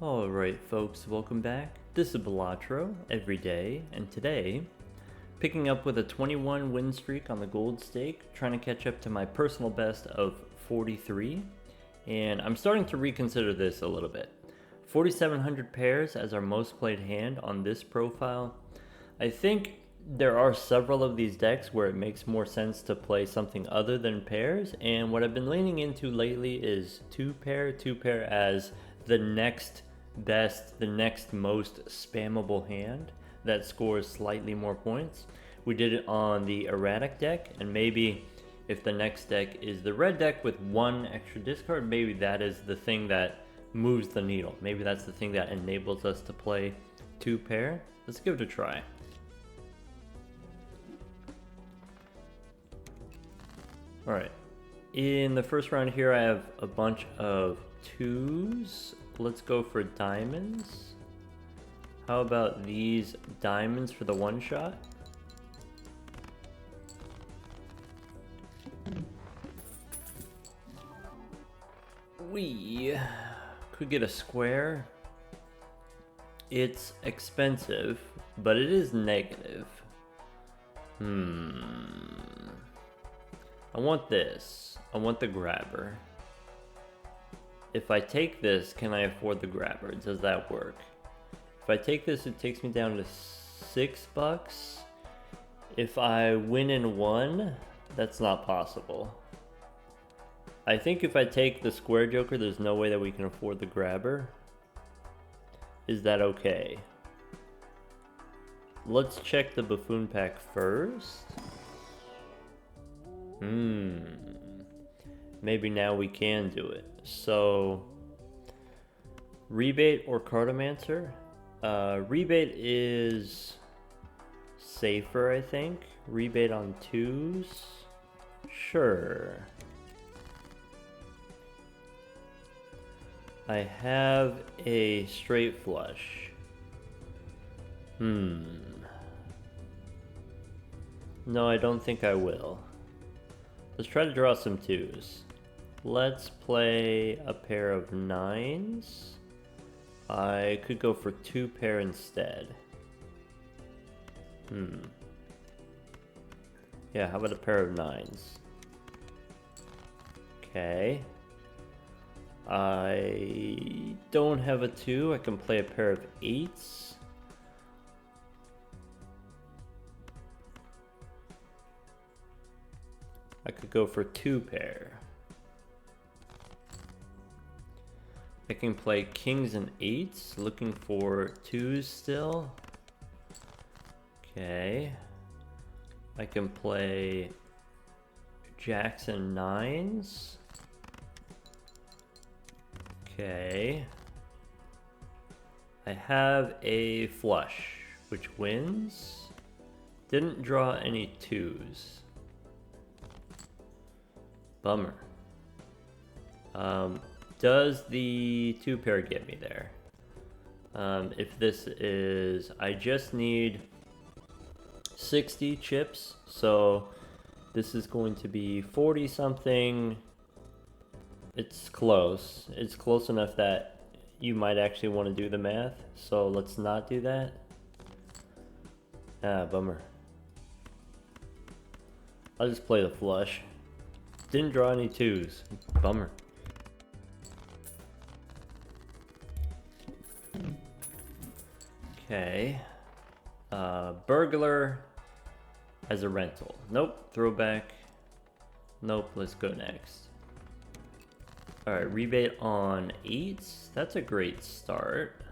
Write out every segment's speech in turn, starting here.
Alright folks, welcome back. This is Balatro Everyday, and today, picking up with a 21 win streak on the gold stake, trying to catch up to my personal best of 43, and I'm starting to reconsider this a little bit. 4,700 pairs as our most played hand on this profile. I think there are several of these decks where it makes more sense to play something other than pairs, and what I've been leaning into lately is two pair as the next best, the next most spammable hand that scores slightly more points. We did it on the erratic deck, and maybe if the next deck is the red deck with one extra discard, maybe that is the thing that moves the needle. Maybe that's the thing that enables us to play two pair. Let's give it a try. Alright, in the first round here I have a bunch of twos. Let's go for diamonds. How about these diamonds for the one shot? We could get a square. It's expensive, but it is negative. I want this. I want the grabber. If I take this, can I afford the grabber? Does that work? If I take this, it takes me down to $6. If I win in one, that's not possible. I think if I take the square joker, there's no way that we can afford the grabber. Is that okay? Let's check the buffoon pack first. Maybe now we can do it. So, rebate or cartomancer? Rebate is safer, I think. Rebate on twos? Sure. I have a straight flush. No, I don't think I will. Let's try to draw some twos. Let's play a pair of nines. I could go for two pair instead. Yeah, how about a pair of nines? Okay. I don't have a two. I can play a pair of eights. I could go for two pair. I can play kings and eights, looking for twos still. Okay. I can play jacks and nines. Okay. I have a flush, which wins. Didn't draw any twos. Bummer. Does the two pair get me there? If this is, I just need 60 chips, so this is going to be 40 something. It's close. It's close enough that you might actually want to do the math, so let's not do that. Bummer. I'll just play the flush. Didn't draw any twos. Bummer. Okay. Burglar as a rental. Nope. Throwback. Nope. Let's go next. Alright, rebate on eights. That's a great start.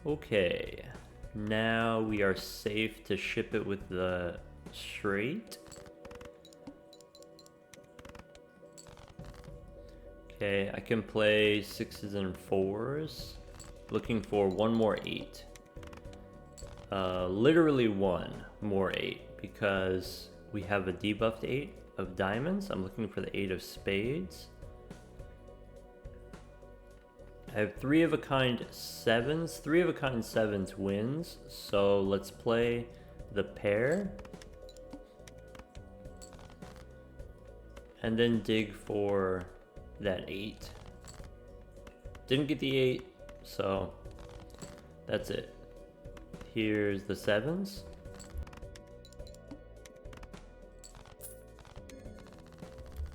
Okay. Now we are safe to ship it with the straight. Okay, I can play sixes and fours. Looking for one more eight. Literally one more eight because we have a debuffed eight of diamonds. I'm looking for the eight of spades. I have three of a kind sevens. Three of a kind sevens wins. So let's play the pair. And then dig for that eight. Didn't get the 8, so that's it. Here's the 7s.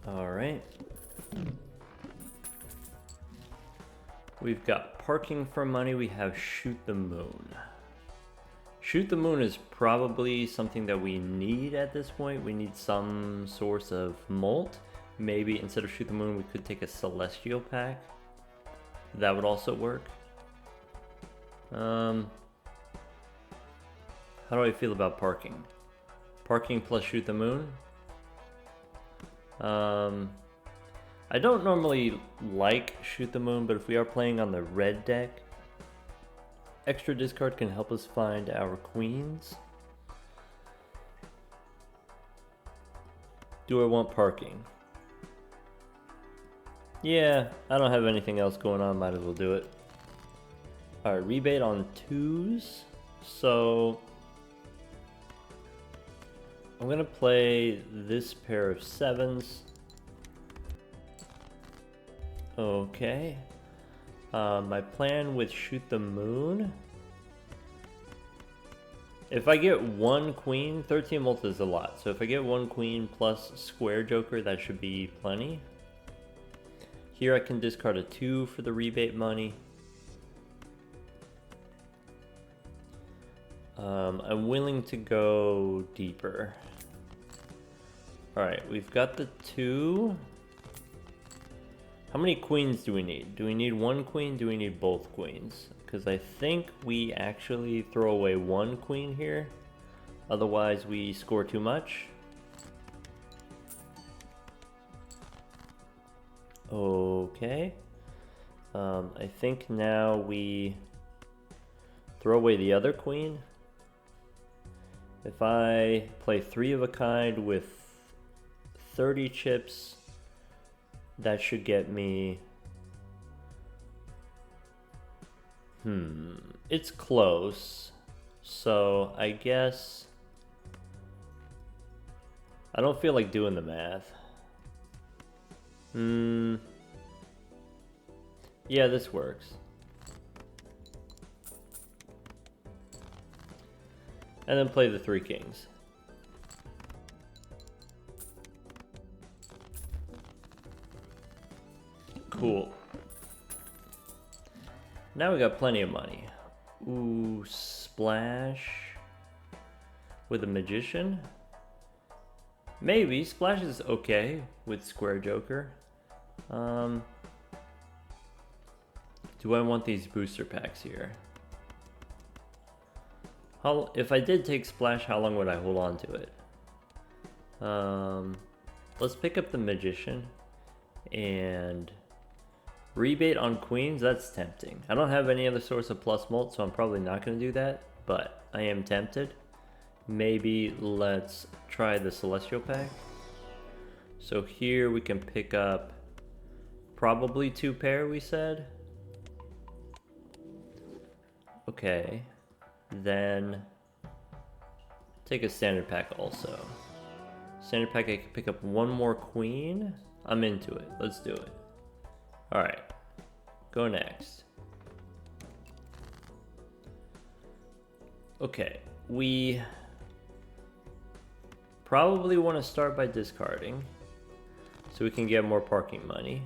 All right. We've got parking for money. We have shoot the moon. Shoot the moon is probably something that we need at this point. We need some source of molt. Maybe instead of shoot the moon, we could take a celestial pack. That would also work. How do I feel about parking? Parking plus shoot the moon? I don't normally like shoot the moon, but if we are playing on the red deck, extra discard can help us find our queens. Do I want parking? Yeah, I don't have anything else going on, might as well do it. Alright, rebate on 2s. So I'm gonna play this pair of 7s. Okay. My plan with shoot the moon. If I get 1 queen, 13 multi is a lot. So if I get 1 queen plus square joker, that should be plenty. Here I can discard a 2 for the rebate money. I'm willing to go deeper. Alright, we've got the 2. How many queens do we need? Do we need 1 queen? Do we need both queens? Because I think we actually throw away 1 queen here. Otherwise we score too much. Okay. I think now we throw away the other queen. If I play 3 of a kind with 30 chips, that should get me... It's close. So I guess... I don't feel like doing the math. Yeah, this works. And then play the 3 kings. Cool. Now we got plenty of money. Ooh, splash with a magician? Maybe. Splash is okay with square joker. Do I want these booster packs here? If I did take splash, how long would I hold on to it? Let's pick up the magician and rebate on queens. That's tempting. I don't have any other source of plus mult, so I'm probably not going to do that, but I am tempted. Maybe let's try the celestial pack. So here we can pick up probably 2 pair, we said. Okay, then take a standard pack also. Standard pack, I can pick up 1 more queen. I'm into it. Let's do it. Alright, go next. Okay, we probably want to start by discarding so we can get more parking money.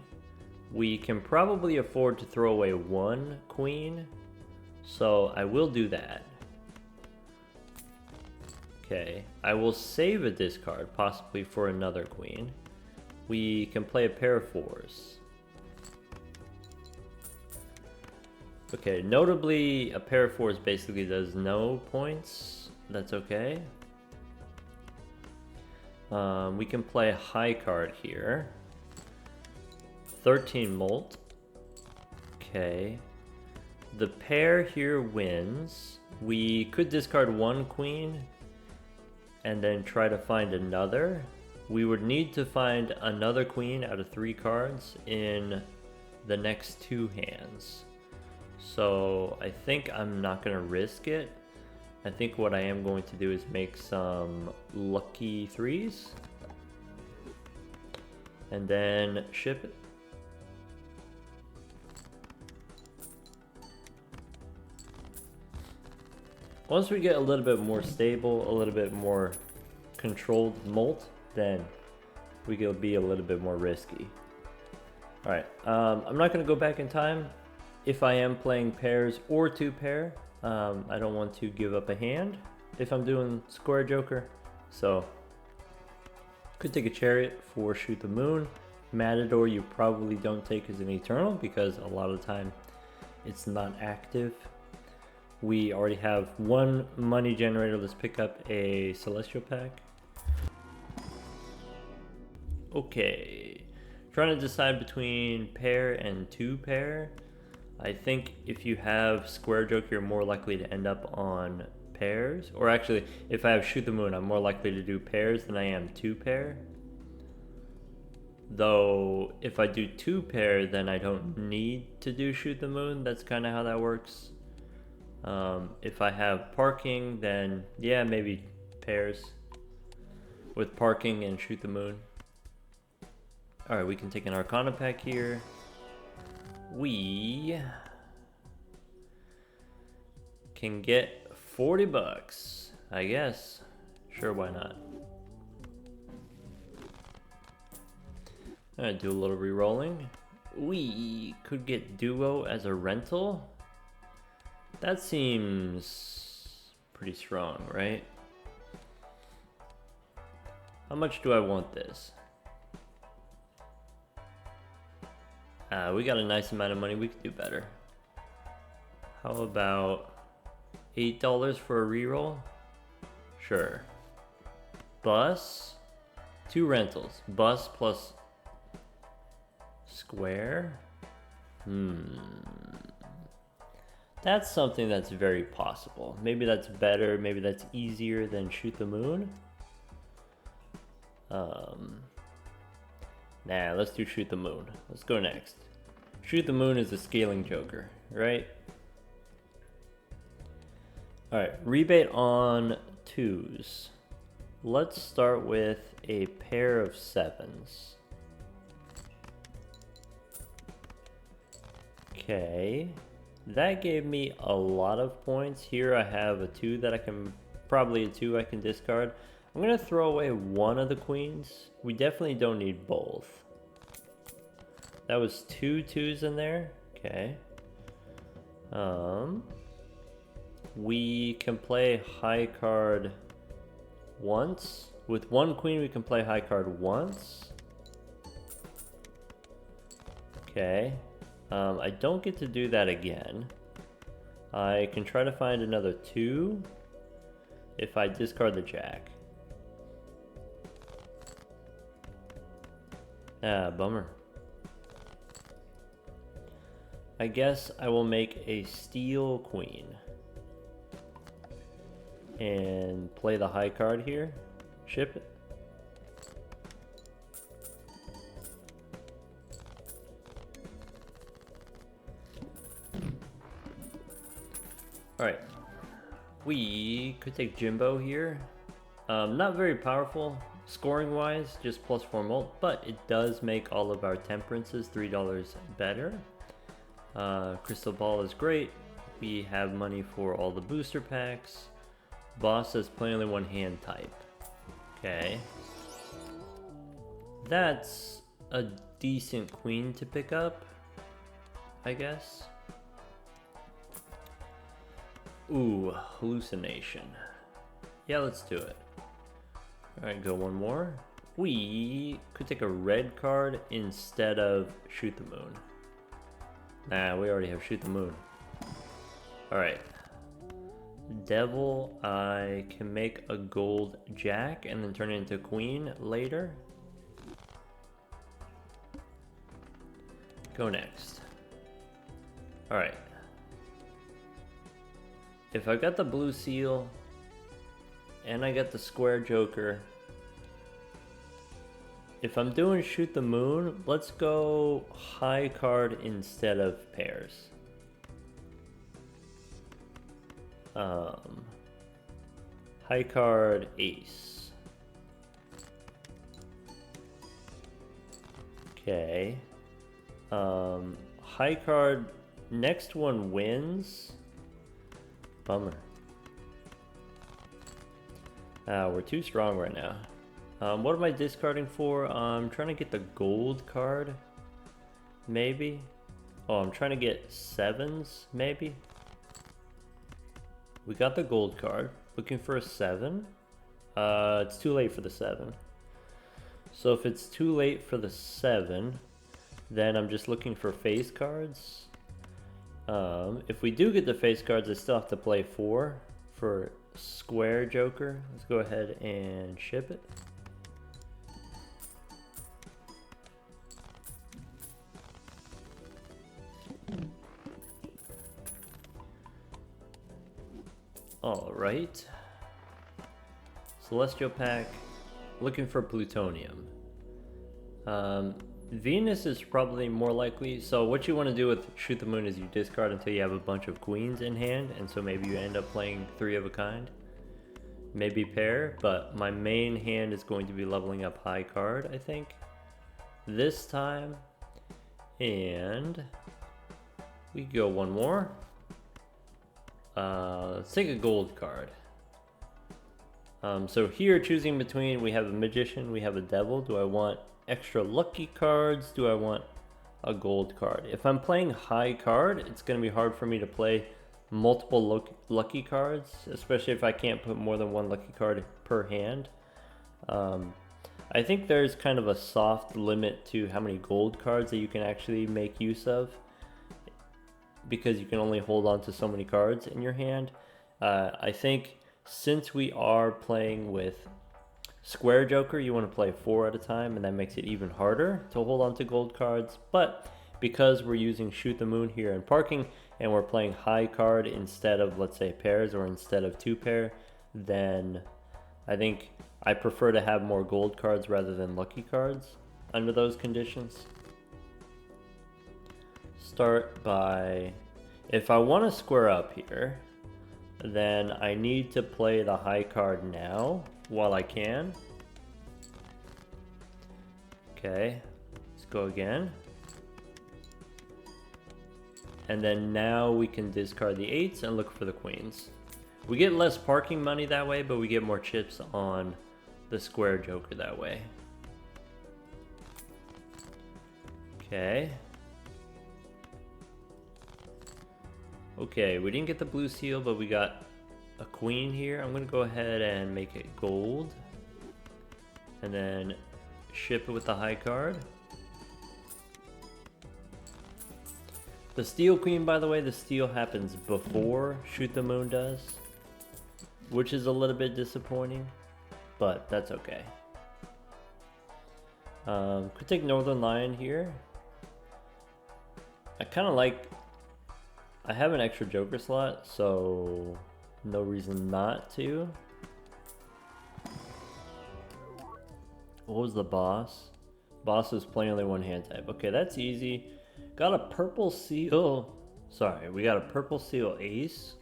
We can probably afford to throw away 1 queen, so I will do that. Okay, I will save a discard, possibly for another queen. We can play a pair of 4s. Okay, notably, a pair of 4s basically does no points. That's okay. We can play a high card here. 13 molt. Okay. The pair here wins. We could discard 1 queen and then try to find another. We would need to find another queen out of 3 cards in the next 2 hands. So I think I'm not going to risk it. I think what I am going to do is make some lucky 3s and then ship it. Once we get a little bit more stable, a little bit more controlled molt, then we can be a little bit more risky. Alright, I'm not going to go back in time if I am playing pairs or two pair. I don't want to give up a hand if I'm doing square joker. So, could take a chariot for shoot the moon. Matador you probably don't take as an eternal because a lot of the time it's not active. We already have one money generator. Let's pick up a celestial pack. Okay, trying to decide between pair and two pair. I think if you have square joker, you're more likely to end up on pairs. Or actually, if I have shoot the moon, I'm more likely to do pairs than I am two pair. Though, if I do two pair, then I don't need to do shoot the moon. That's kind of how that works. If I have parking, then yeah, maybe pairs with parking and shoot the moon. Alright, we can take an Arcana pack here. We can get 40 bucks, I guess. Sure, why not? Alright, do a little re-rolling. We could get duo as a rental. That seems pretty strong, right? How much do I want this? We got a nice amount of money. We could do better. How about $8 for a reroll? Sure. Bus, 2 rentals. Bus plus square? That's something that's very possible. Maybe that's better, maybe that's easier than shoot the moon. Nah, let's do shoot the moon. Let's go next. Shoot the moon is a scaling joker, right? Alright, rebate on 2s. Let's start with a pair of 7s. Okay. That gave me a lot of points. Here I have a 2 that I can, probably a 2 I can discard. I'm gonna throw away one of the queens. We definitely don't need both. That was 2 2s in there. Okay. We can play high card once. With one queen we can play high card once. Okay. I don't get to do that again. I can try to find another 2 if I discard the jack. Ah, bummer. I guess I will make a steel queen and play the high card here. Ship it. Alright, we could take Jimbo here. Not very powerful scoring wise, just +4 molt, but it does make all of our temperances $3 better. Crystal Ball is great. We have money for all the booster packs. Boss says play only one hand type. Okay. That's a decent queen to pick up, I guess. Ooh, hallucination. Yeah, let's do it. Alright, go one more. We could take a red card instead of shoot the moon. Nah, we already have shoot the moon. Alright. Devil, I can make a gold jack and then turn it into queen later. Go next. Alright. If I got the blue seal and I got the square joker, if I'm doing shoot the moon, let's go high card instead of pairs. High card ace. Okay. High card, next one wins. Bummer. We're too strong right now. What am I discarding for? I'm trying to get the gold card. Maybe. Oh, I'm trying to get 7s, maybe. We got the gold card. Looking for a 7. It's too late for the 7. So if it's too late for the 7, then I'm just looking for face cards. If we do get the face cards, I still have to play 4 for square joker. Let's go ahead and ship it. Alright. Celestial pack. Looking for plutonium. Venus is probably more likely. So what you want to do with Shoot the Moon is you discard until you have a bunch of queens in hand, and so maybe you end up playing 3 of a kind. Maybe pair, but my main hand is going to be leveling up high card, I think, this time. And we go one more. Let's take a gold card. So here, choosing between, we have a magician, we have a devil. Do I want extra lucky cards? Do I want a gold card? If I'm playing high card, it's going to be hard for me to play multiple lucky cards, especially if I can't put more than 1 lucky card per hand. I think there's kind of a soft limit to how many gold cards that you can actually make use of, because you can only hold on to so many cards in your hand. I think since we are playing with square joker, you want to play 4 at a time, and that makes it even harder to hold on to gold cards. But because we're using Shoot the Moon here and parking, and we're playing high card instead of, let's say, pairs, or instead of 2 pair, then I think I prefer to have more gold cards rather than lucky cards under those conditions. Start by, if I want to square up here, then I need to play the high card now while I can. Okay, let's go again. And then now we can discard the 8s and look for the queens. We get less parking money that way, but we get more chips on the square joker that way. Okay. Okay, we didn't get the blue seal, but we got a queen here. I'm going to go ahead and make it gold. And then ship it with the high card. The steel queen, by the way, the steal happens before Shoot the Moon does, which is a little bit disappointing, but that's okay. Could take Northern Lion here. I kind of like, I have an extra joker slot, so no reason not to. What was the boss? Boss is playing only 1 hand type. Okay, that's easy. Got a purple seal. Sorry, we got a purple seal ace.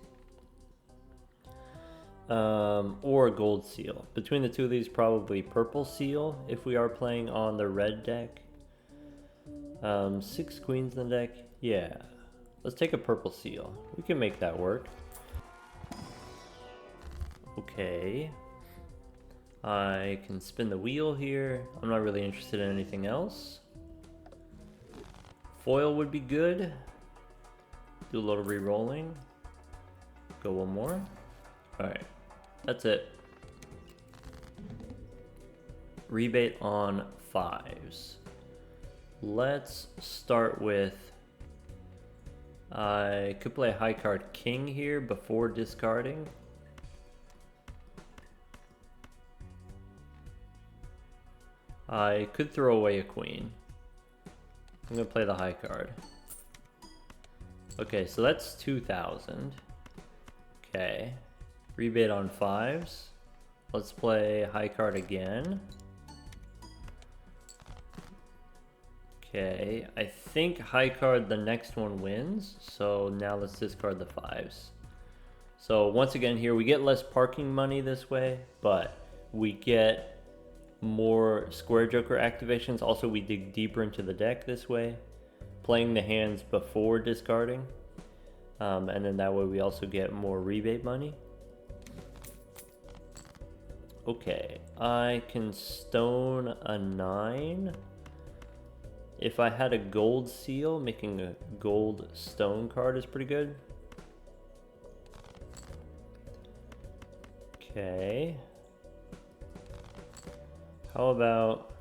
Or a gold seal. Between the two of these, probably purple seal if we are playing on the red deck. 6 queens in the deck. Yeah. Let's take a purple seal. We can make that work. Okay. I can spin the wheel here. I'm not really interested in anything else. Foil would be good. Do a little re-rolling. Go one more. Alright. That's it. Rebate on 5s. Let's start with, I could play a high card king here before discarding. I could throw away a queen. I'm gonna play the high card. Okay, so that's 2,000. Okay. Rebate on 5s. Let's play high card again. Okay, I think high card, the next one wins. So now let's discard the 5s. So once again here, we get less parking money this way, but we get more square joker activations. Also, we dig deeper into the deck this way, playing the hands before discarding. And then that way we also get more rebate money. Okay, I can stone a 9. If I had a gold seal, making a gold stone card is pretty good. Okay. How about...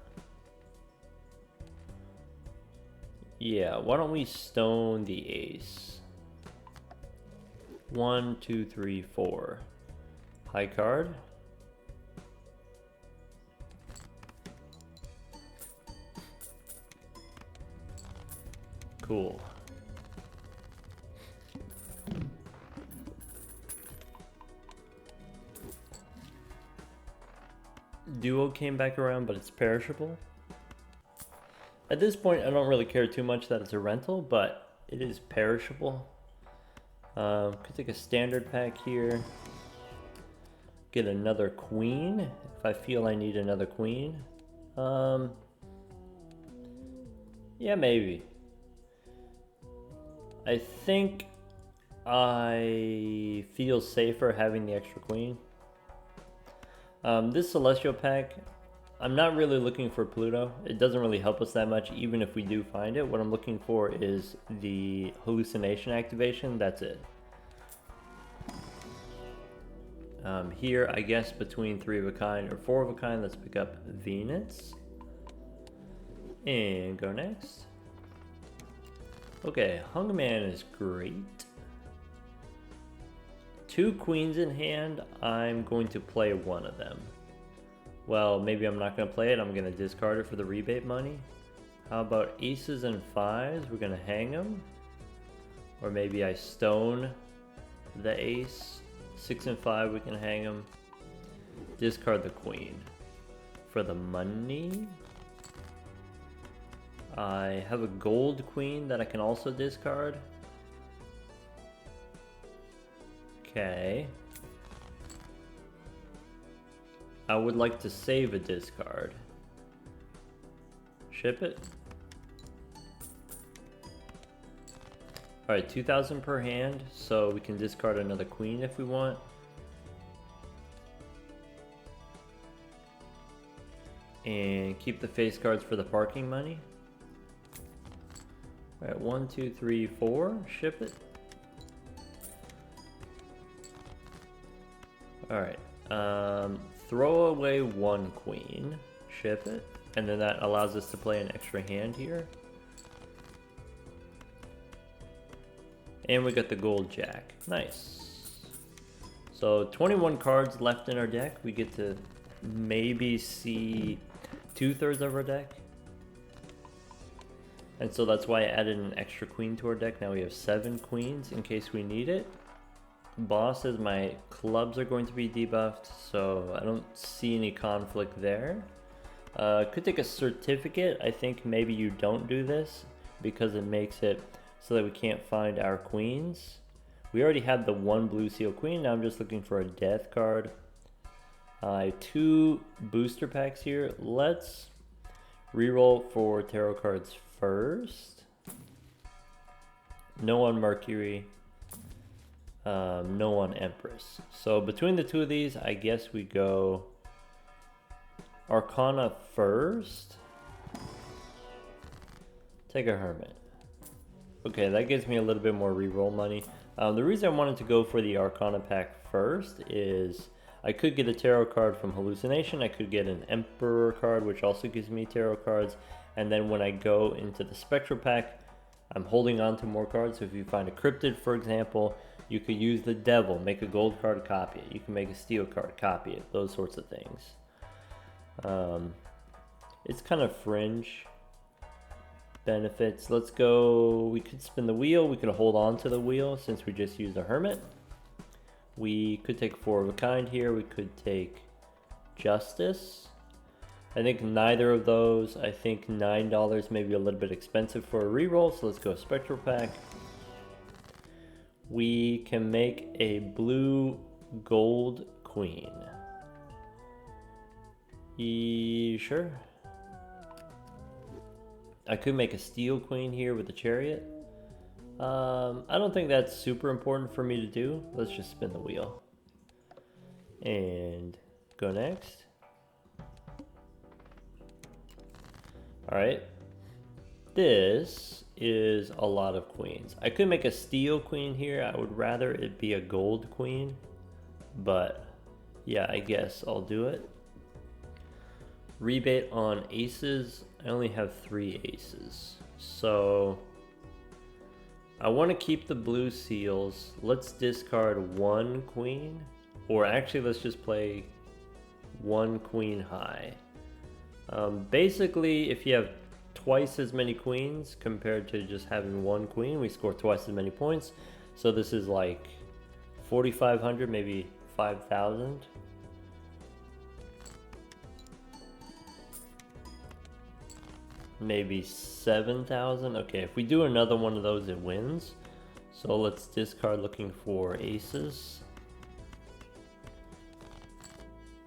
Yeah, why don't we stone the ace? 1, 2, 3, 4. High card. Cool. Duo came back around, but it's perishable. At this point, I don't really care too much that it's a rental, but it is perishable. Could take a standard pack here. Get another queen if I feel I need another queen. Yeah, maybe. I think I feel safer having the extra queen. This Celestial pack, I'm not really looking for Pluto. It doesn't really help us that much, even if we do find it. What I'm looking for is the hallucination activation. That's it. Here, I guess between 3 of a kind or 4 of a kind, let's pick up Venus. And go next. Okay, Hungman is great. 2 queens in hand, I'm going to play one of them. Well, maybe I'm not going to play it, I'm going to discard it for the rebate money. How about aces and 5s, we're going to hang them. Or maybe I stone the ace. 6 and 5, we can hang them. Discard the queen. For the money, I have a gold queen that I can also discard. Okay. I would like to save a discard. Ship it. Alright, 2,000 per hand, so we can discard another queen if we want. And keep the face cards for the parking money. Alright, 1, 2, 3, 4. Ship it. Alright. Throw away 1 queen. Ship it. And then that allows us to play an extra hand here. And we got the gold jack. Nice. So 21 cards left in our deck. We get to maybe see 2/3 of our deck. And so that's why I added an extra queen to our deck. Now we have 7 queens in case we need it. Boss says my clubs are going to be debuffed, so I don't see any conflict there. Could take a certificate. I think maybe you don't do this because it makes it so that we can't find our queens. We already had the 1 blue seal queen. Now I'm just looking for a death card. I have 2 booster packs here. Let's reroll for tarot cards first. No on Mercury. No on Empress. So between the 2 of these, I guess we go Arcana first. Take a Hermit. Okay, that gives me a little bit more reroll money. The reason I wanted to go for the Arcana pack first is I could get a tarot card from Hallucination. I could get an Emperor card, which also gives me tarot cards. And then when I go into the Spectral pack, I'm holding on to more cards. So if you find a Cryptid, for example, you could use the Devil, make a gold card, copy it. You can make a steel card, copy it. Those sorts of things. It's kind of fringe benefits. Let's go. We could spin the wheel. We could hold on to the wheel since we just used a Hermit. We could take 4 of a kind here. We could take Justice. I think neither of those. I think $9 may be a little bit expensive for a reroll, so let's go Spectral pack. We can make a blue gold queen. Sure. I could make a steel queen here with a chariot. I don't think that's super important for me to do. Let's just spin the wheel. And Go next. Alright. This is a lot of queens. I could make a steel queen here. I would rather it be a gold queen. But yeah, I guess I'll do it. Rebate on aces. I only have 3 aces. So I want to keep the blue seals. Let's discard 1 queen. Or actually, let's just play 1 queen high. Basically, if you have twice as many queens compared to just having 1 queen, we score twice as many points. So this is like 4,500, maybe 5,000. Maybe 7,000. Okay, if we do another one of those, it wins. So let's discard looking for aces.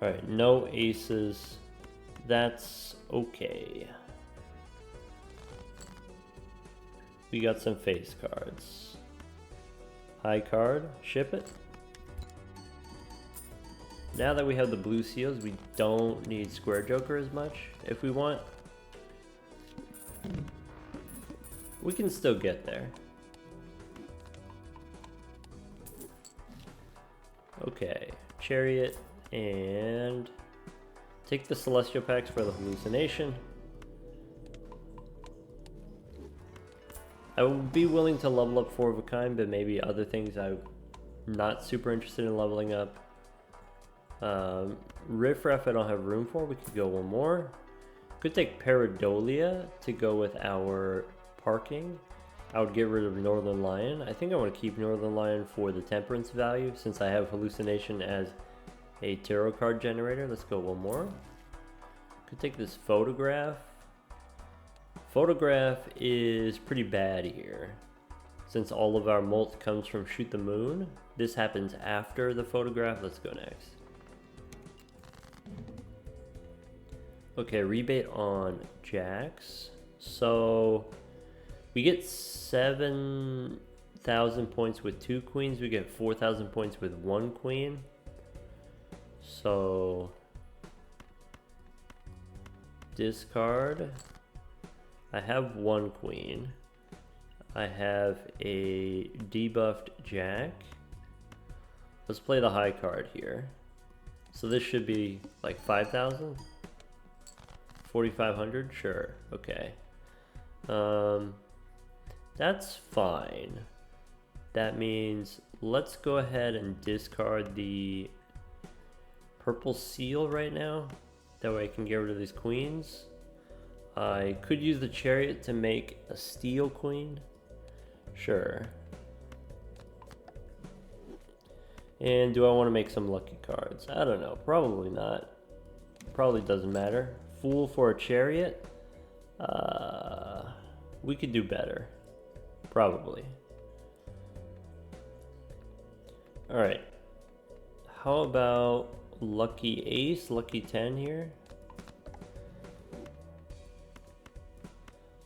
Alright, no aces. That's okay. We got some face cards. High card, ship it. Now that we have the blue seals, we don't need square joker as much if we want. We can still get there. Okay, chariot, and take the celestial packs for the hallucination. I would be willing to level up 4 of a kind, but maybe other things I'm not super interested in leveling up. Riffraff I don't have room for. We could go 1 more. Could take Pareidolia to go with our parking. I would get rid of Northern Lion. I think I want to keep Northern Lion for the temperance value since I have hallucination as a tarot card generator. Let's go 1 more. Could take this photograph. Photograph is pretty bad here since all of our molt comes from Shoot the Moon. This happens after the photograph. Let's go next. Okay, rebate on jacks. So we get 7,000 points with 2 queens. We get 4,000 points with 1 queen. So discard. I have 1 queen. I have a debuffed jack. Let's play the high card here. So this should be like 5,000? 4,500? Sure. Okay. That's fine. That means let's go ahead and discard the purple seal right now. That way I can get rid of these queens. I could use the chariot to make a steel queen. Sure. And do I want to make some lucky cards? I don't know. Probably not. Probably doesn't matter. Fool for a chariot? We could do better. Probably. Alright. How about lucky ace, lucky 10 here?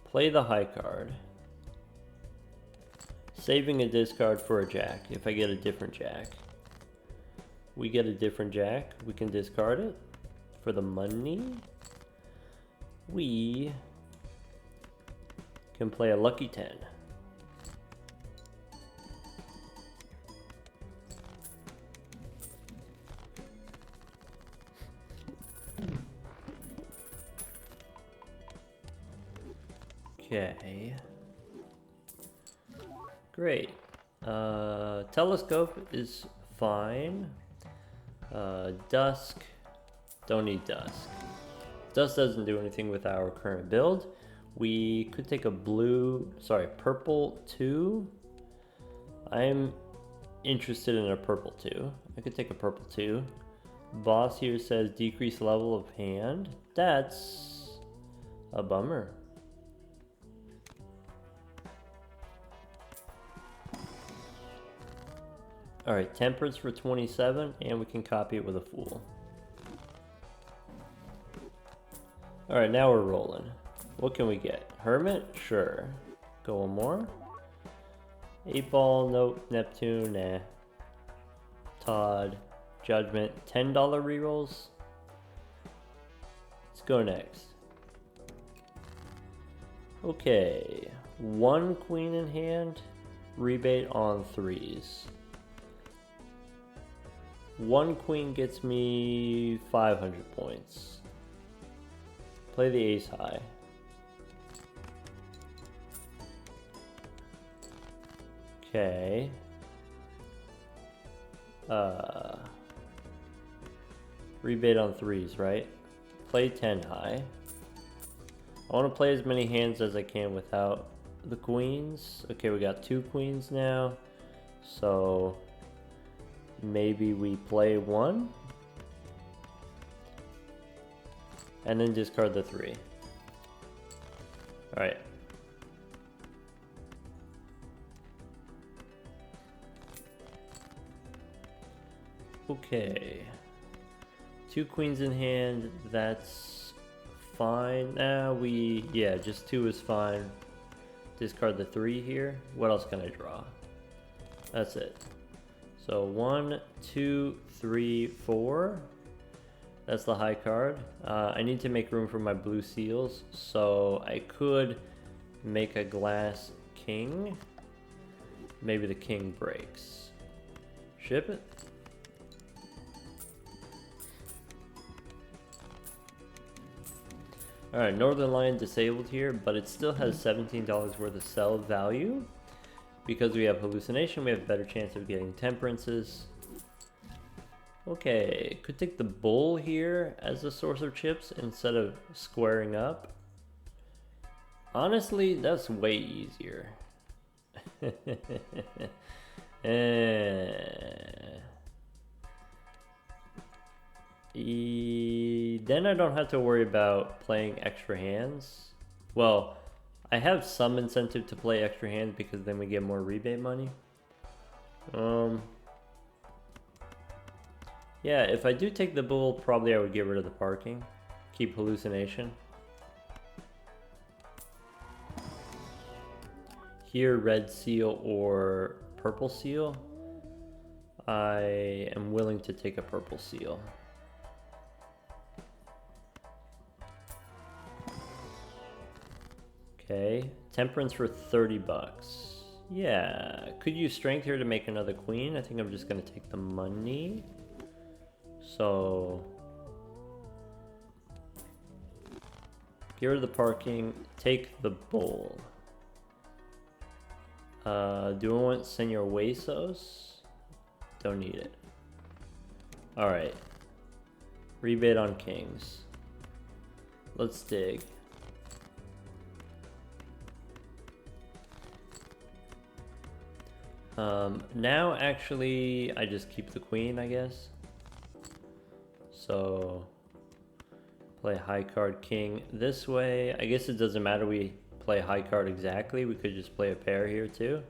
Play the high card. Saving a discard for a jack if I get a different jack. We get a different jack, we can discard it for the money. We can play a lucky 10. Okay. Great. Telescope is fine. Dusk. Don't need dusk. Dusk doesn't do anything with our current build. We could take a purple 2. I'm interested in a purple 2. I could take a purple 2. Boss here says decrease level of hand. That's a bummer. Alright, temperance for 27, and we can copy it with a fool. Alright, now we're rolling. What can we get? Hermit? Sure. Go 1 more. 8 ball, nope. Neptune, nah. Todd, Judgment. $10 rerolls? Let's go next. Okay, 1 queen in hand, rebate on 3s. 1 queen gets me 500 points. Play the ace high. Okay. Rebate on 3s, right? Play 10 high. I want to play as many hands as I can without the queens. Okay, we got 2 queens now. So maybe we play 1. And then discard the 3. Alright. Okay. 2 queens in hand, that's fine. Yeah, just 2 is fine. Discard the 3 here. What else can I draw? That's it. So 1, 2, 3, 4. That's the high card. I need to make room for my blue seals, so I could make a glass king. Maybe the king breaks. Ship it. Alright, Northern Lion disabled here, but it still has $17 worth of sell value. Because we have hallucination, we have a better chance of getting temperances. Okay, could take the bull here as a source of chips instead of squaring up. Honestly, that's way easier. Then I don't have to worry about playing extra hands. Well, I have some incentive to play extra hands because then we get more rebate money. Yeah, if I do take the bull, probably I would get rid of the parking. Keep hallucination. Here, red seal or purple seal. I am willing to take a purple seal. Okay, temperance for 30 bucks. Yeah, could use strength here to make another queen. I think I'm just gonna take the money. So, get rid of the parking, take the bull. Do I want Senor Huesos? Don't need it. Alright. Rebate on kings. Let's dig. Now actually I just keep the queen, I guess. So play high card king this way. I guess it doesn't matter we play high card exactly. We could just play a pair here too.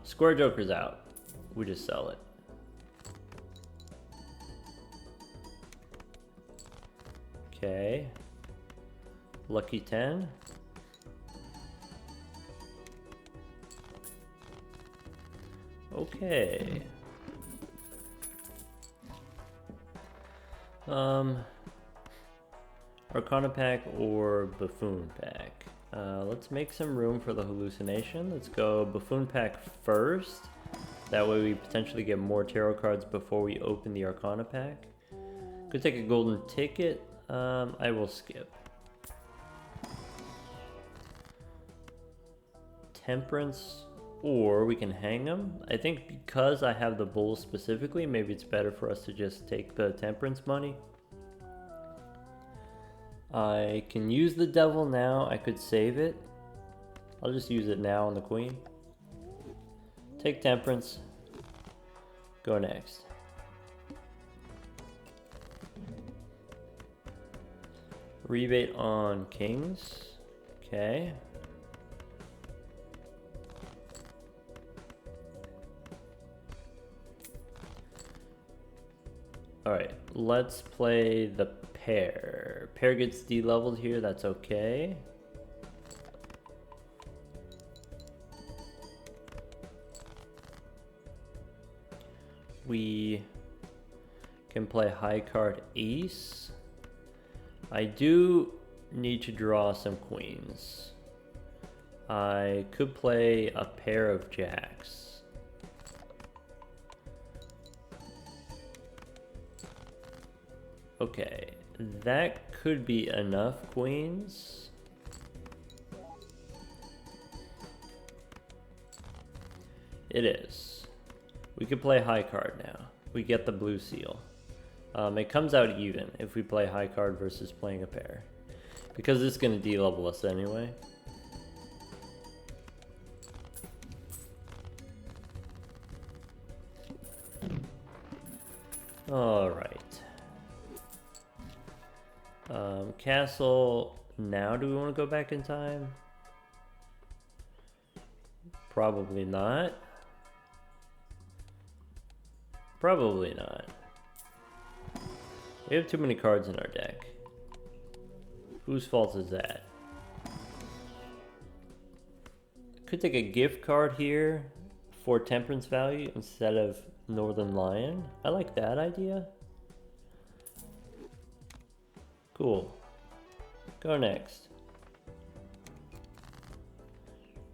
Square joker's out. We just sell it. Okay. Lucky 10. Okay. Arcana pack or buffoon pack. Let's make some room for the hallucination. Let's go buffoon pack first. That way we potentially get more tarot cards before we open the Arcana pack. Could take a golden ticket. I will skip. Temperance, or we can hang them. I think because I have the bull specifically, maybe it's better for us to just take the temperance money. I can use the devil now. I could save it. I'll just use it now on the queen. Take temperance. Go next. Rebate on kings. Okay. Alright, let's play the pair. Pair gets de-leveled here, that's okay. We can play high card ace. I do need to draw some queens. I could play a pair of jacks. Okay, that could be enough queens. It is. We could play high card now. We get the blue seal. It comes out even if we play high card versus playing a pair. Because it's going to D-level us anyway. Alright. Castle, now do we want to go back in time? Probably not. Probably not. We have too many cards in our deck. Whose fault is that? Could take a gift card here for temperance value instead of Northern Lion. I like that idea. Cool. Go next.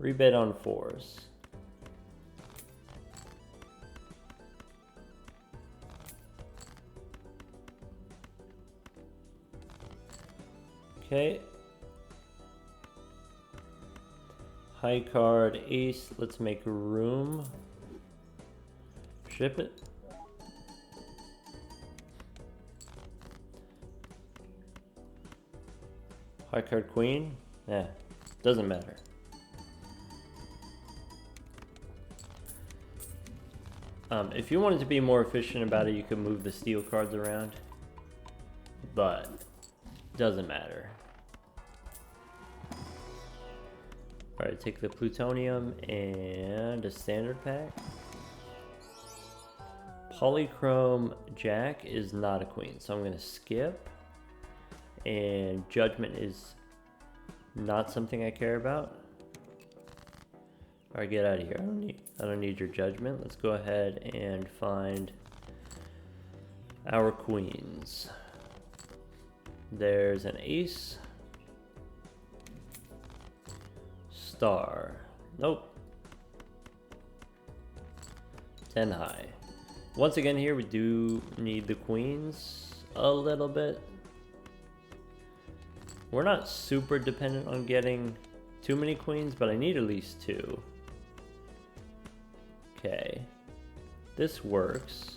Rebid on 4s. Okay. High card, ace. Let's make room. Ship it. High card, queen. Yeah, doesn't matter. If you wanted to be more efficient about it, you could move the steel cards around. But doesn't matter. Alright, take the plutonium and a standard pack. Polychrome Jack is not a queen, so I'm going to skip. And Judgment is not something I care about. Alright, get out of here. I don't need your Judgment. Let's go ahead and find our queens. There's an ace. Star. Nope. 10 high. Once again here we do need the queens a little bit. We're not super dependent on getting too many queens, but I need at least 2. Okay. This works.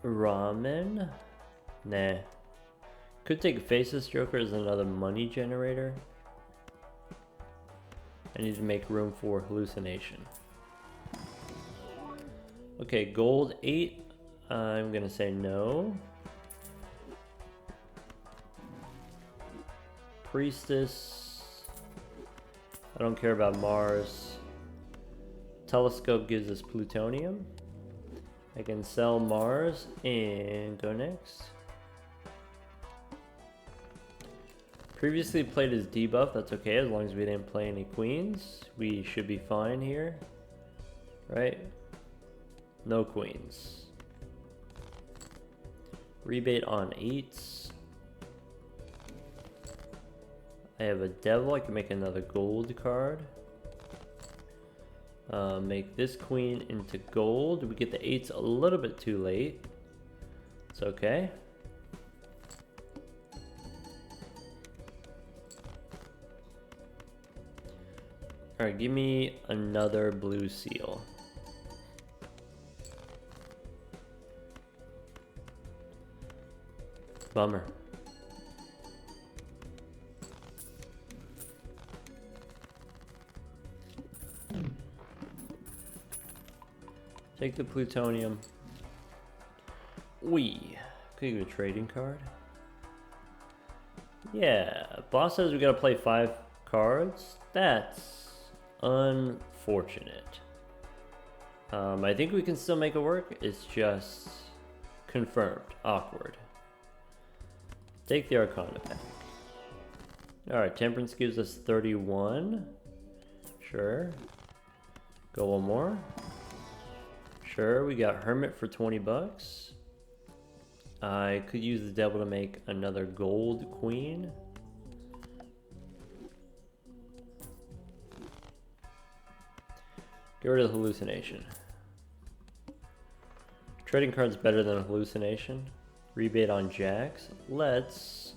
Ramen? Nah. Could take Faceless Joker as another money generator. I need to make room for hallucination. Okay, gold 8. I'm gonna say no. Priestess. I don't care about Mars. Telescope gives us plutonium. I can sell Mars and go next. Previously played as debuff, that's okay as long as we didn't play any queens. We should be fine here, right? No queens. Rebate on 8s. I have a devil, I can make another gold card. Make this queen into gold. We get the 8s a little bit too late. It's okay. Alright, give me another blue seal. Bummer. Take the plutonium. Could give a trading card. Yeah, boss says we gotta play 5 cards. That's unfortunate. I think we can still make it work. It's just confirmed. Awkward. Take the Arcana pack. Alright, Temperance gives us 31. Sure. Go one more. Sure, we got Hermit for 20 bucks. I could use the Devil to make another gold queen. Get rid of the hallucination. Trading card's better than a hallucination. Rebate on jacks. Let's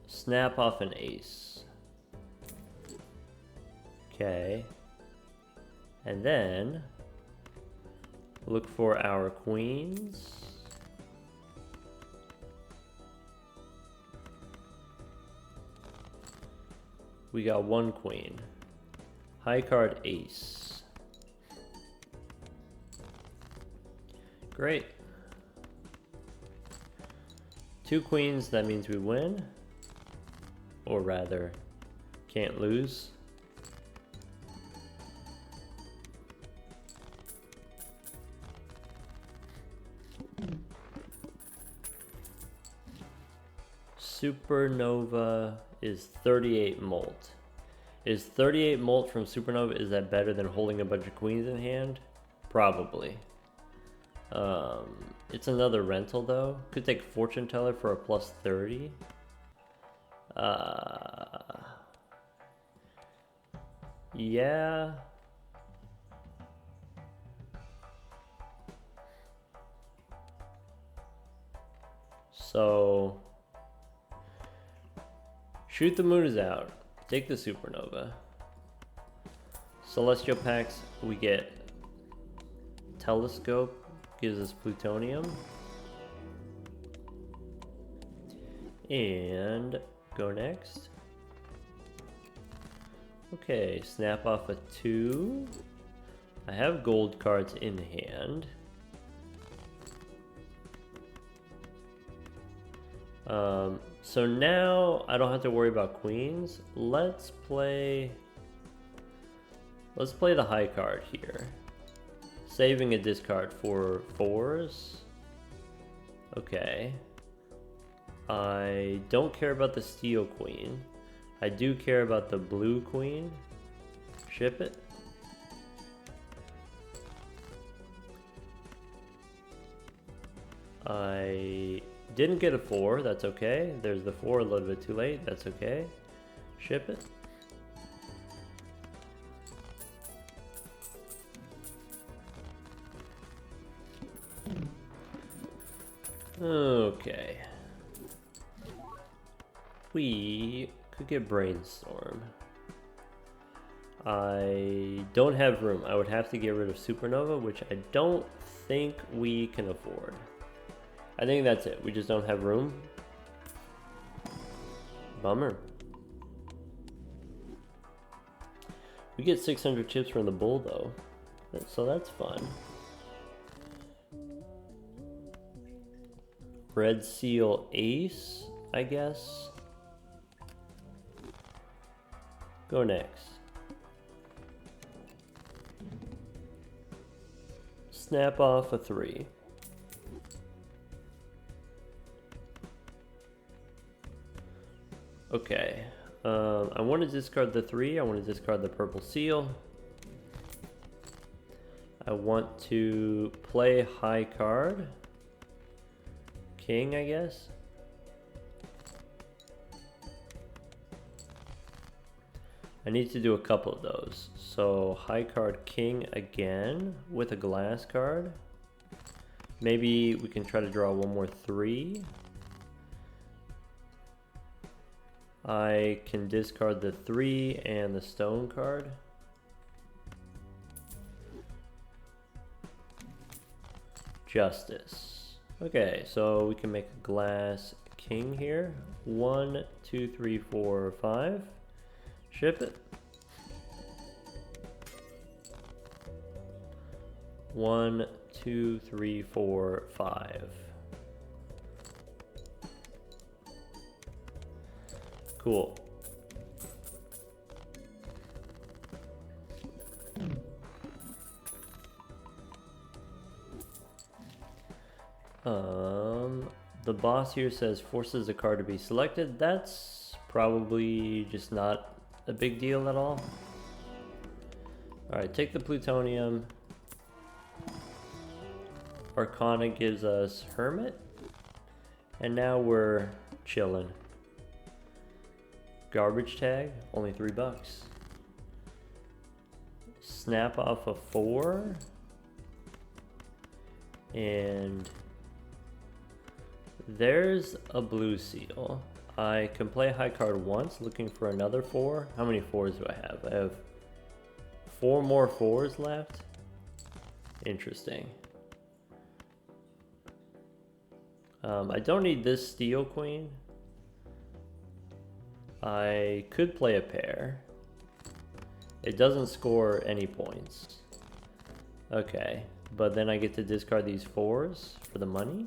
snap off an ace. Okay. And then look for our queens. We got one queen. High card ace. Great. Two queens, that means we win. Or rather, can't lose. Supernova is 38 molt. Is 38 molt from Supernova, is that better than holding a bunch of queens in hand? Probably. It's another rental though. Could take Fortune Teller for a plus 30. Yeah. So Shoot the Moon is out. Take the Supernova. Celestial Packs, we get Telescope, gives us plutonium. And go next. Okay, snap off a 2. I have gold cards in hand. So now I don't have to worry about queens. Let's play the high card here. Saving a discard for 4s. Okay. I don't care about the steel queen. I do care about the blue queen. Ship it. I didn't get a 4, that's okay. There's the 4 a little bit too late, that's okay. Ship it. Okay. We could get Brainstorm. I don't have room. I would have to get rid of Supernova, which I don't think we can afford. I think that's it. We just don't have room. Bummer. We get 600 chips from the bull though, so that's fun. Red Seal Ace, I guess. Go next. Snap off a 3. Okay, I want to discard the 3, I want to discard the purple seal. I want to play high card. King, I guess. I need to do a couple of those. So high card king again with a glass card. Maybe we can try to draw one more 3. I can discard the 3 and the stone card. Justice. Okay, so we can make a glass king here. 1, 2, 3, 4, 5. Ship it. 1, 2, 3, 4, 5. Cool. The boss here says forces a card to be selected. That's probably just not a big deal at all. Alright, take the plutonium. Arcana gives us Hermit. And now we're chilling. Garbage tag, only $3. Snap off a 4. And there's a blue seal. I can play high card once, looking for another 4. How many 4s do I have? I have 4 more 4s left. Interesting. I don't need this steel queen. I could play a pair. It doesn't score any points. Okay, but then I get to discard these 4s for the money.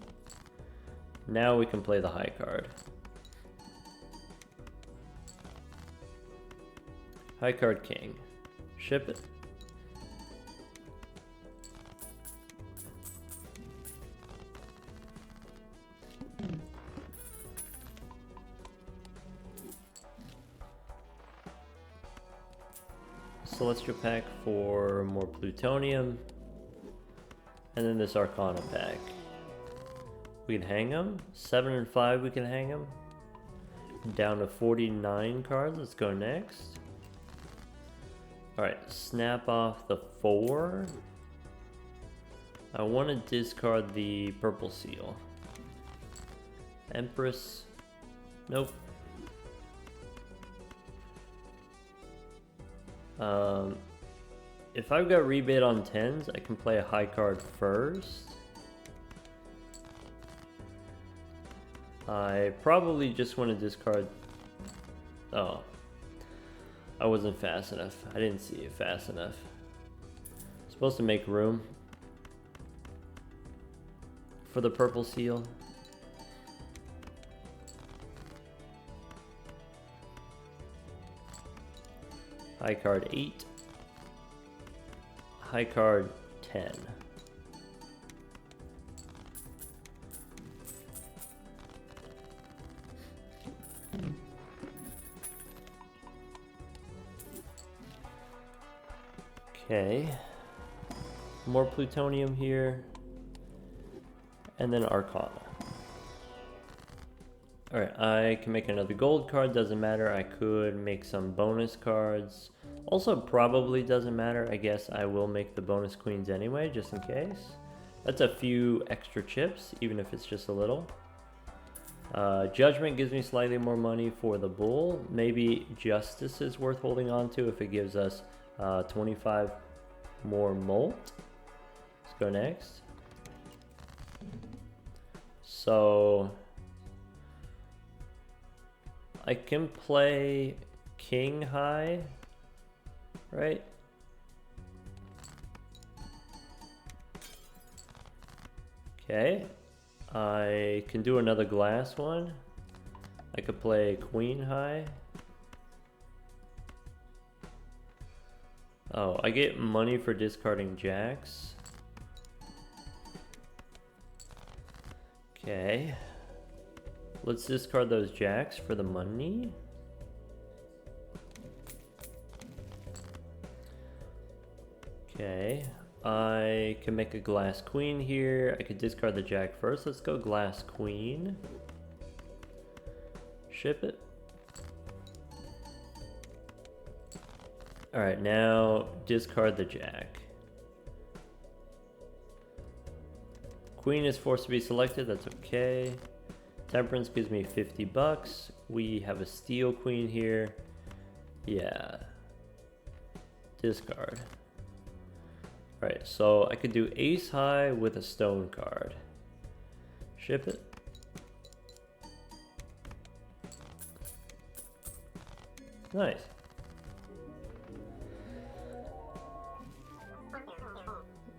Now we can play the high card. High card king. Ship it. Celestial pack for more plutonium. And then this Arcana pack. We can hang them. 7 and 5 we can hang them. Down to 49 cards. Let's go next. Alright, snap off the 4. I want to discard the purple seal. Empress. Nope. If I've got rebate on 10s, I can play a high card first. I probably just want to discard... Oh. I wasn't fast enough. I didn't see it fast enough. I'm supposed to make room for the purple seal. High card 8. High card 10. Okay. More plutonium here. And then Arcana. Alright, I can make another gold card, doesn't matter. I could make some bonus cards. Also probably doesn't matter. I guess I will make the bonus queens anyway, just in case. That's a few extra chips, even if it's just a little. Judgment gives me slightly more money for the bull. Maybe Justice is worth holding on to if it gives us 25 more molt. Let's go next. So I can play king high, right? Okay, I can do another glass one. I could play queen high. Oh, I get money for discarding jacks. Okay. Let's discard those jacks for the money. Okay. I can make a glass queen here. I could discard the jack first. Let's go glass queen. Ship it. Alright, now discard the jack. Queen is forced to be selected, that's okay. Temperance gives me 50 bucks. We have a steel queen here. Yeah. Discard. Alright, so I could do ace high with a stone card. Ship it. Nice.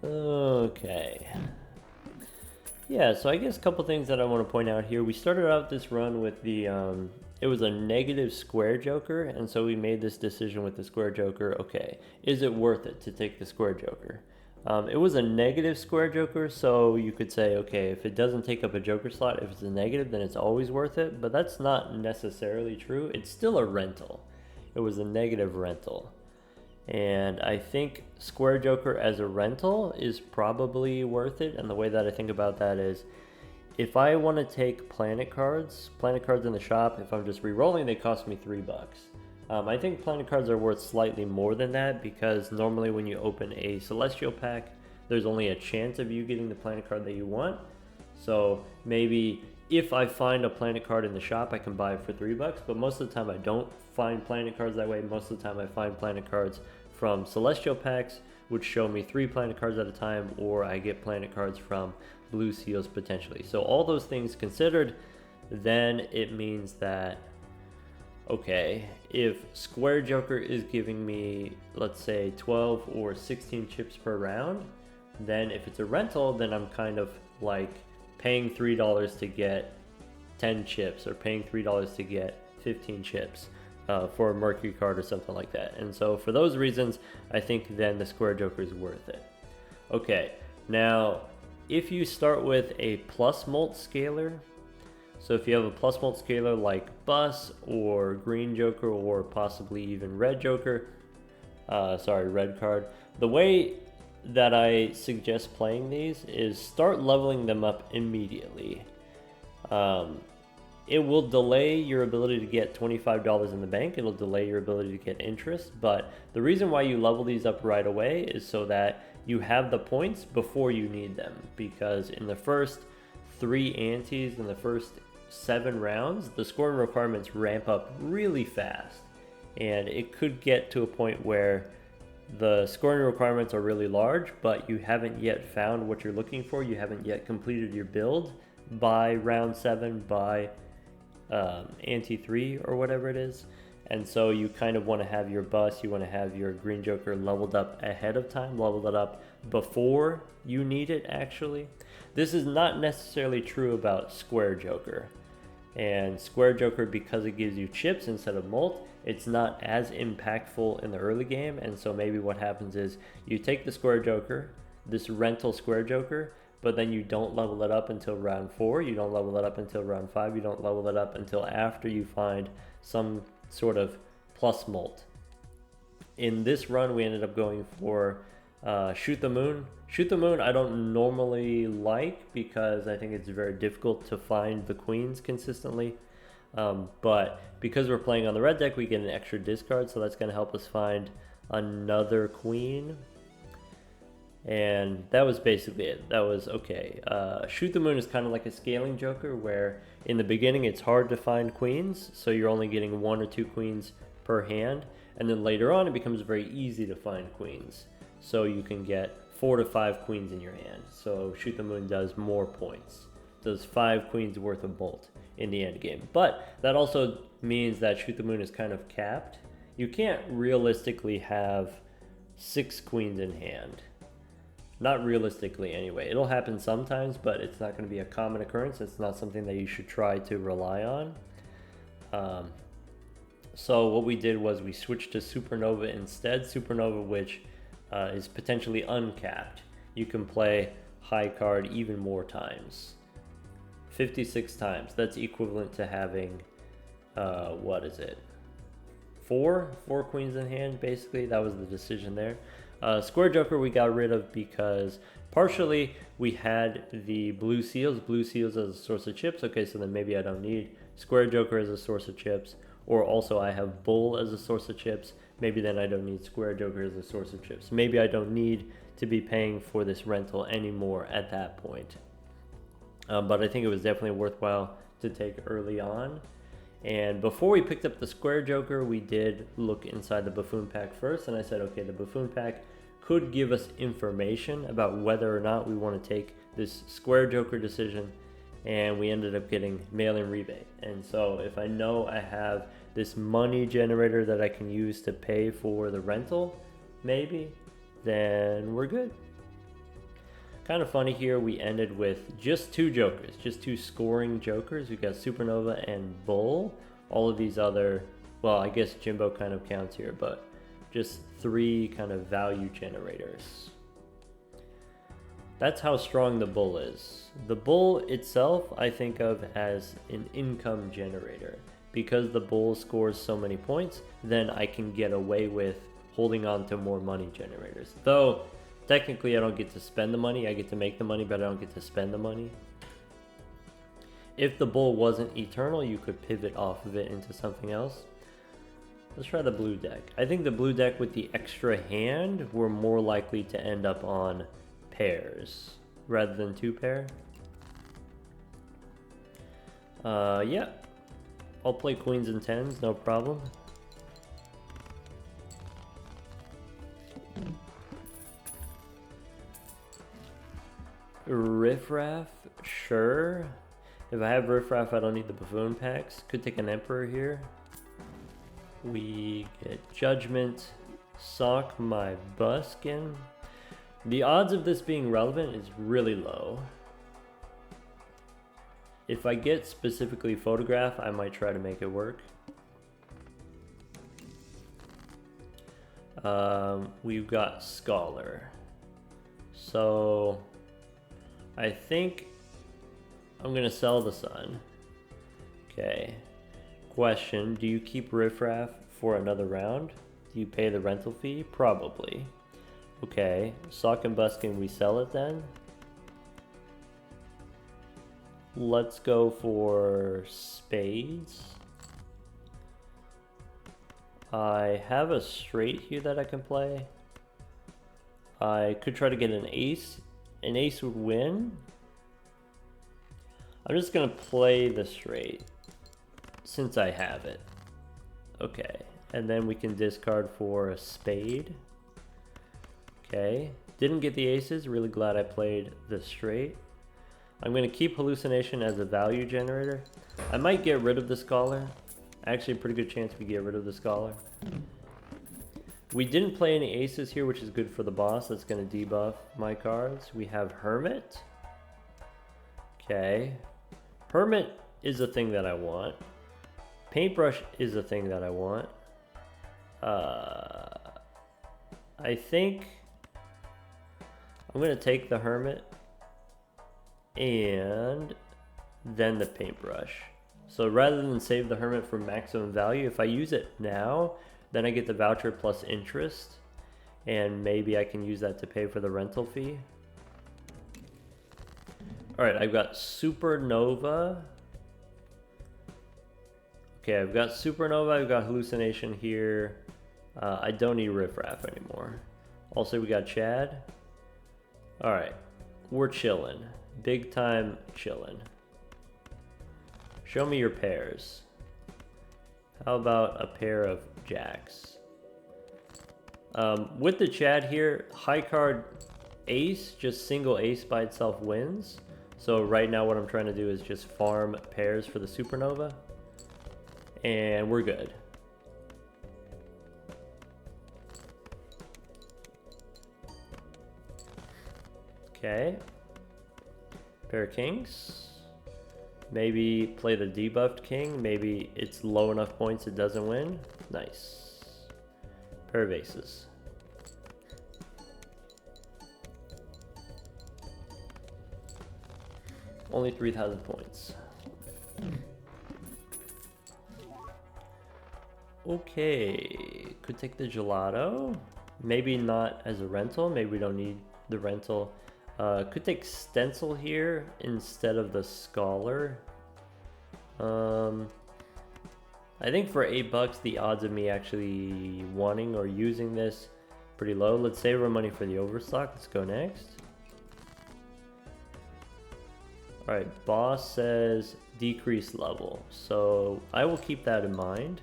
Okay. Yeah, so I guess a couple things that I want to point out here. We started out this run with the, it was a negative square joker, and so we made this decision with the square joker. Okay, is it worth it to take the square joker? It was a negative square joker, so you could say, okay, if it doesn't take up a joker slot, if it's a negative, then it's always worth it, but that's not necessarily true. It's still a rental. it was a negative rental. And I think Square Joker as a rental is probably worth it. And the way that I think about that is, if I want to take planet cards in the shop, if I'm just re-rolling, they cost me $3. I think planet cards are worth slightly more than that, because normally when you open a Celestial pack, there's only a chance of you getting the planet card that you want. So maybe if I find a planet card in the shop, I can buy it for $3, but most of the time I don't find planet cards that way. Most of the time I find planet cards from Celestial packs, which show me 3 planet cards at a time, or I get planet cards from blue seals potentially. So all those things considered, then it means that, okay, if Square Joker is giving me, let's say, 12 or 16 chips per round, then if it's a rental, then I'm kind of like paying $3 to get 10 chips, or paying $3 to get 15 chips for a Mercury card or something like that. And so for those reasons, I think then the Square Joker is worth it. Okay, now if you start with a plus molt scaler, so if you have a plus molt scaler like Bus or Green Joker, or possibly even Red Joker, Red card, the way that I suggest playing these is start leveling them up immediately. It will delay your ability to get $25 in the bank. It'll delay your ability to get interest, but the reason why you level these up right away is so that you have the points before you need them, because in the first 3 antes, in the first 7 rounds, the scoring requirements ramp up really fast, and it could get to a point where the scoring requirements are really large, but you haven't yet found what you're looking for. You haven't yet completed your build by round 7, by ante 3 or whatever it is. And so you kind of want to have your Bus, you want to have your Green Joker leveled up ahead of time, leveled it up before you need it actually. This is not necessarily true about Square Joker. And Square Joker, because it gives you chips instead of molt, it's not as impactful in the early game. And so maybe what happens is you take the Square Joker, this rental Square Joker, but then you don't level it up until round 4, you don't level it up until round 5, you don't level it up until after you find some sort of plus molt. In this run, we ended up going for Shoot the Moon. Shoot the Moon I don't normally like, because I think it's very difficult to find the queens consistently. But because we're playing on the red deck, we get an extra discard, so that's going to help us find another queen. And that was basically it. That was okay. Shoot the Moon is kind of like a scaling Joker, where in the beginning it's hard to find queens, so you're only getting 1 or 2 queens per hand, and then later on it becomes very easy to find queens, so you can get 4 to 5 queens in your hand. So Shoot the Moon does more points, does 5 queens worth of bolt in the end game. But that also means that Shoot the Moon is kind of capped. You can't realistically have 6 queens in hand. Not realistically anyway. It'll happen sometimes, but it's not going to be a common occurrence. It's not something that you should try to rely on. So what we did was we switched to Supernova instead. Supernova, which is potentially uncapped. You can play high card even more times. 56 times. That's equivalent to having, what is it? 4 queens in hand, basically. That was the decision there. Square Joker we got rid of because partially we had the blue seals as a source of chips. Okay, so then maybe I don't need Square Joker as a source of chips, or also I have Bull as a source of chips. Maybe then I don't need Square Joker as a source of chips. Maybe I don't need to be paying for this rental anymore at that point. But I think it was definitely worthwhile to take early on. And before we picked up the Square Joker, we did look inside the Buffoon pack first, and I said, okay, the Buffoon pack could give us information about whether or not we want to take this Square Joker decision, and we ended up getting mail-in rebate. And so if I know I have this money generator that I can use to pay for the rental, maybe, then we're good. Kind of funny here, we ended with just 2 jokers, just 2 scoring jokers. We got Supernova and Bull. All of these other, well, I guess Jimbo kind of counts here, but just 3 kind of value generators. That's how strong the Bull is. The Bull itself I think of as an income generator. because the bull scores so many points, then I can get away with holding on to more money generators. Though, technically I don't get to spend the money, I get to make the money, but I don't get to spend the money. If the bull wasn't eternal, you could pivot off of it into something else. Let's try the blue deck. I think the blue deck with the extra hand, we're more likely to end up on pairs rather than 2-pair. Yeah. I'll play queens and tens, no problem. Riffraff, sure. If I have Riffraff, I don't need the buffoon packs. Could take an emperor here. We get judgment. Sock my buskin. The odds of this being relevant is really low. If I get specifically photograph, I might try to make it work. We've got scholar. So I think I'm gonna sell the sun. Okay. Question, do you keep riffraff for another round? Do you pay the rental fee? Probably. Okay, sock and buskin, we sell it then? Let's go for spades. I have a straight here that I can play. I could try to get an ace. An ace would win. I'm just gonna play the straight since I have it. Okay, and then we can discard for a spade. Okay, didn't get the aces, really glad I played the straight. I'm going to keep hallucination as a value generator. I might get rid of the scholar. Actually, a pretty good chance we get rid of the scholar. We didn't play any aces here, which is good for the boss. That's going to debuff my cards. We have hermit. Okay. Hermit is a thing that I want. Paintbrush is a thing that I want. I think I'm going to take the hermit and then the paintbrush. So rather than save the hermit for maximum value, if I use it now, then I get the voucher plus interest, and maybe I can use that to pay for the rental fee. Alright, I've got supernova. Okay, I've got supernova, I've got hallucination here. I don't need riffraff anymore. Also, we got Chad. Alright, we're chilling. Big time chillin'. Show me your pairs. How about a pair of jacks? With the Chad here, high card ace, just single ace by itself wins. So right now what I'm trying to do is just farm pairs for the supernova. And we're good. Okay. Pair of kings. Maybe play the debuffed king. Maybe it's low enough points it doesn't win. Nice. Pair of aces. Only 3,000 points. Okay. Could take the gelato. Maybe not as a rental. Maybe we don't need the rental. Could take stencil here instead of the scholar. I think for $8 the odds of me actually wanting or using this pretty low. Let's save our money for the overstock. Let's go next. Alright, boss says decrease level, so I will keep that in mind.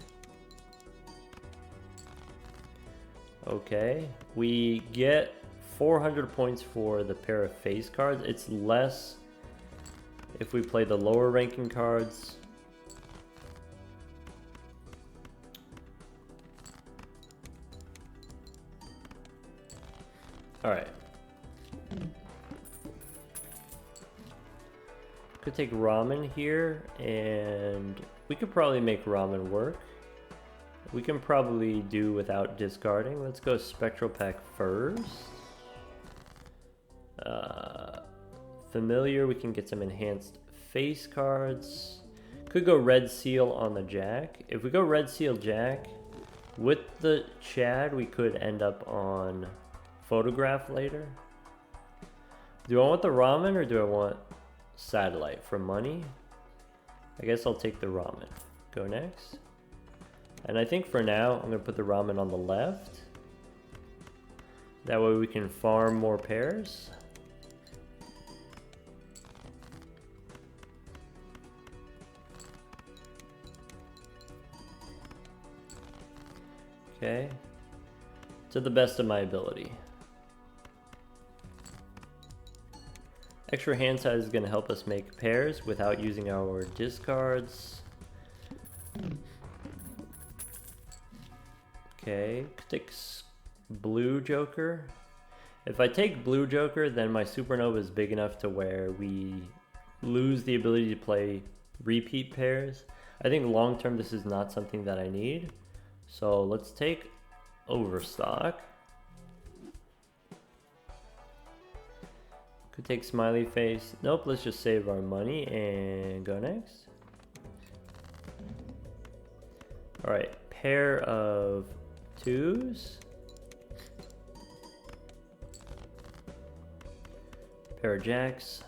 Okay, we get 400 points for the pair of face cards. It's less if we play the lower ranking cards. Alright. Could take ramen here, and we could probably make ramen work. We can probably do without discarding. Let's go spectral pack first. Familiar, we can get some enhanced face cards. Could go red seal on the jack. If we go red seal jack, with the Chad, we could end up on photograph later. Do I want the ramen or do I want satellite for money? I guess I'll take the ramen. Go next. And I think for now, I'm gonna put the ramen on the left. That way we can farm more pairs. Okay. To the best of my ability. Extra hand size is going to help us make pairs without using our discards. Okay, take blue joker. If I take blue joker, then my supernova is big enough to where we lose the ability to play repeat pairs. I think long term this is not something that I need. So let's take overstock. Could take smiley face. Nope, let's just save our money and go next. Alright, pair of twos. Pair of jacks.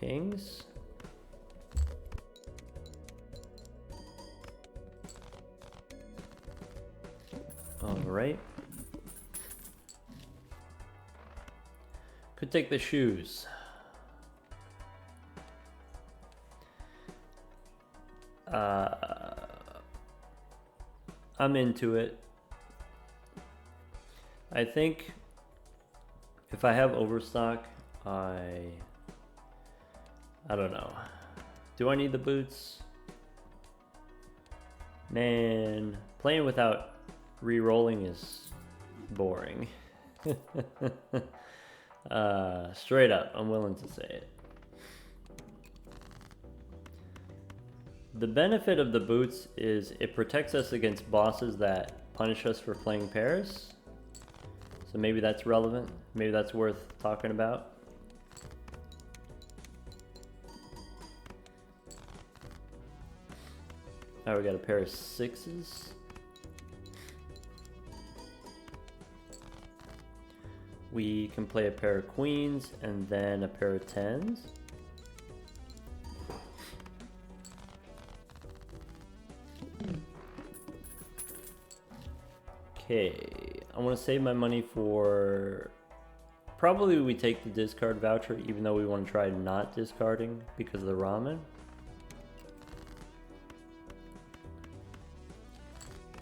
Kings. Alright. Could take the shoes. I'm into it. I think if I have overstock, I don't know. Do I need the boots? Man, playing without re-rolling is boring. Straight up, I'm willing to say it. The benefit of the boots is it protects us against bosses that punish us for playing pairs. So maybe that's relevant. Maybe that's worth talking about. Alright, we got a pair of sixes. We can play a pair of queens and then a pair of tens. Okay, I want to save my money for... Probably we take the discard voucher, even though we want to try not discarding because of the ramen.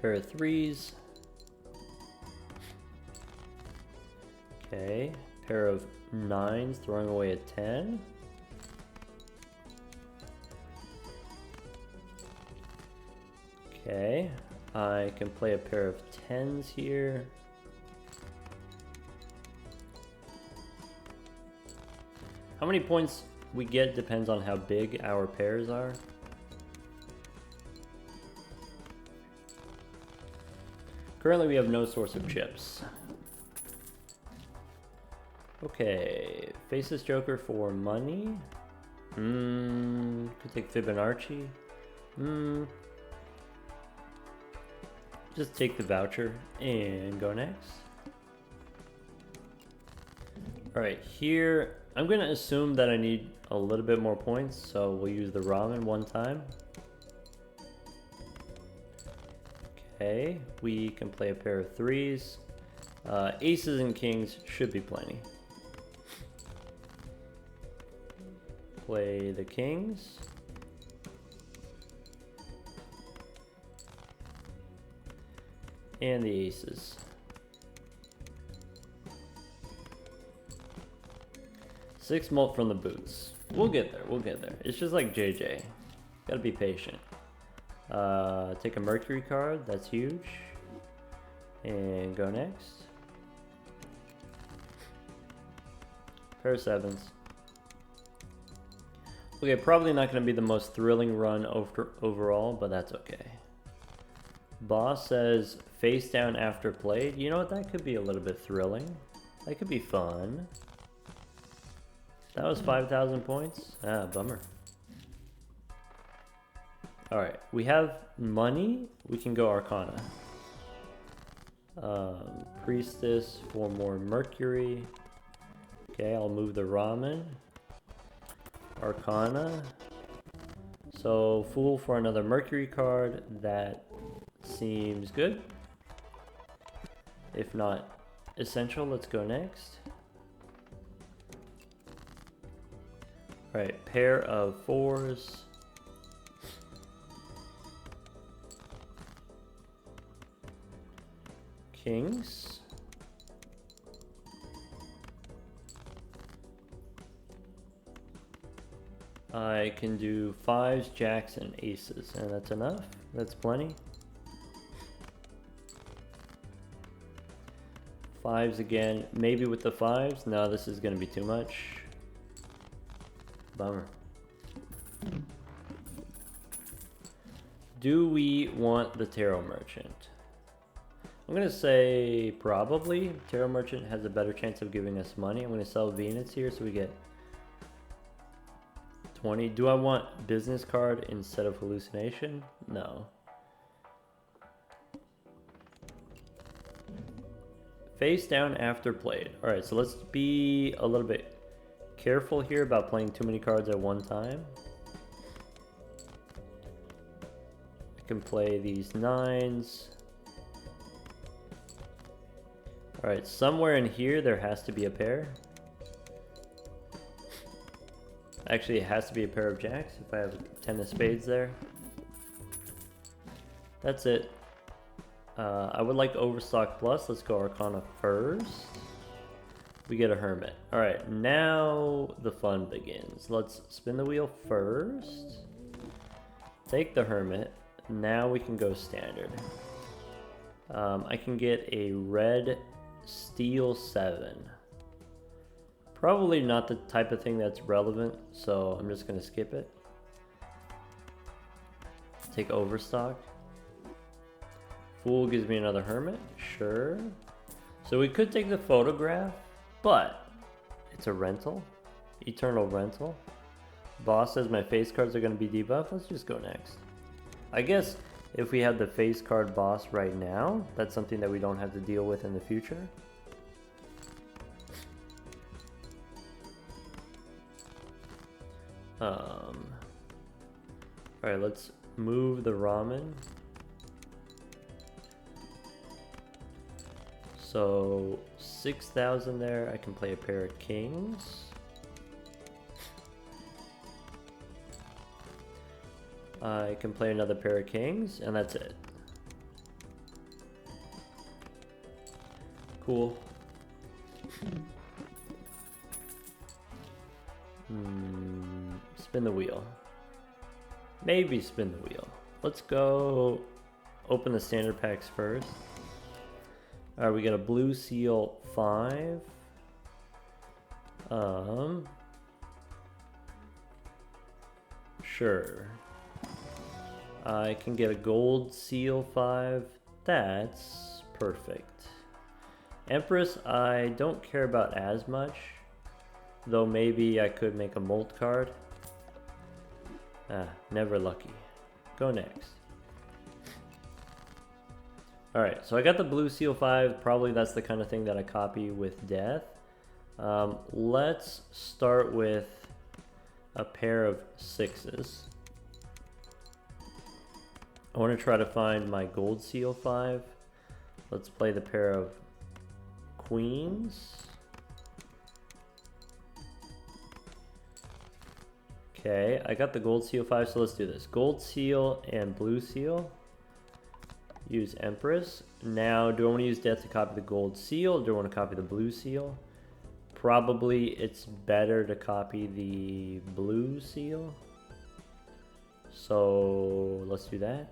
Pair of threes. Okay, pair of nines, throwing away a 10. Okay, I can play a pair of 10s here. How many points we get depends on how big our pairs are. Currently we have no source of chips. Okay, face this Joker for money. Could take Fibonacci. Just take the voucher and go next. Alright, here I'm gonna assume that I need a little bit more points, so we'll use the ramen one time. Okay, we can play a pair of threes. Aces and kings should be plenty. Play the kings. And the aces. 6 mult from the boots. We'll get there, we'll get there. It's just like JJ. Gotta be patient. Take a Mercury card, that's huge. And go next. Pair of sevens. Okay, probably not going to be the most thrilling run overall, but that's okay. Boss says face down after played. You know what? That could be a little bit thrilling. That could be fun. That was 5,000 points? Ah, bummer. Alright, we have money. We can go Arcana. Priestess for more Mercury. Okay, I'll move the ramen. Arcana. So, Fool for another Mercury card. That seems good. If not essential, let's go next. Alright, pair of 4s. Kings. I can do 5s, jacks, and aces, and that's enough. That's plenty. 5s again, maybe with the 5s. No, this is going to be too much. Bummer. Do we want the Tarot Merchant? I'm going to say probably. Tarot Merchant has a better chance of giving us money. I'm going to sell Venus here so we get 20. Do I want business card instead of hallucination? No. Face down after played. Alright, so let's be a little bit careful here about playing too many cards at one time. I can play these 9s. Alright, somewhere in here there has to be a pair. Actually, it has to be a pair of jacks if I have 10 of spades there. That's it. I would like Overstock Plus. Let's go Arcana first. We get a Hermit. Alright, now the fun begins. Let's spin the wheel first. Take the Hermit. Now we can go standard. I can get a red Steel 7. Probably not the type of thing that's relevant, so I'm just going to skip it. Take Overstock. Fool gives me another Hermit. Sure. So we could take the photograph, but it's a rental. Eternal rental. Boss says my face cards are going to be debuffed. Let's just go next. I guess if we have the face card boss right now, that's something that we don't have to deal with in the future. Alright, let's move the ramen. So 6,000 there. I can play a pair of kings. I can play another pair of kings, and that's it. Cool. Spin the wheel. Maybe spin the wheel. Let's go open the standard packs first. Alright, we got a blue seal 5. Sure. I can get a gold seal 5. That's perfect. Empress, I don't care about as much. Though maybe I could make a molt card. Ah, never lucky. Go next. Alright, so I got the blue seal 5. Probably that's the kind of thing that I copy with death. Let's start with a pair of 6s. I want to try to find my gold seal 5. Let's play the pair of queens. Okay, I got the gold seal 5, so let's do this. Gold seal and blue seal. Use Empress. Now, do I want to use death to copy the gold seal, or do I want to copy the blue seal? Probably it's better to copy the blue seal. So let's do that.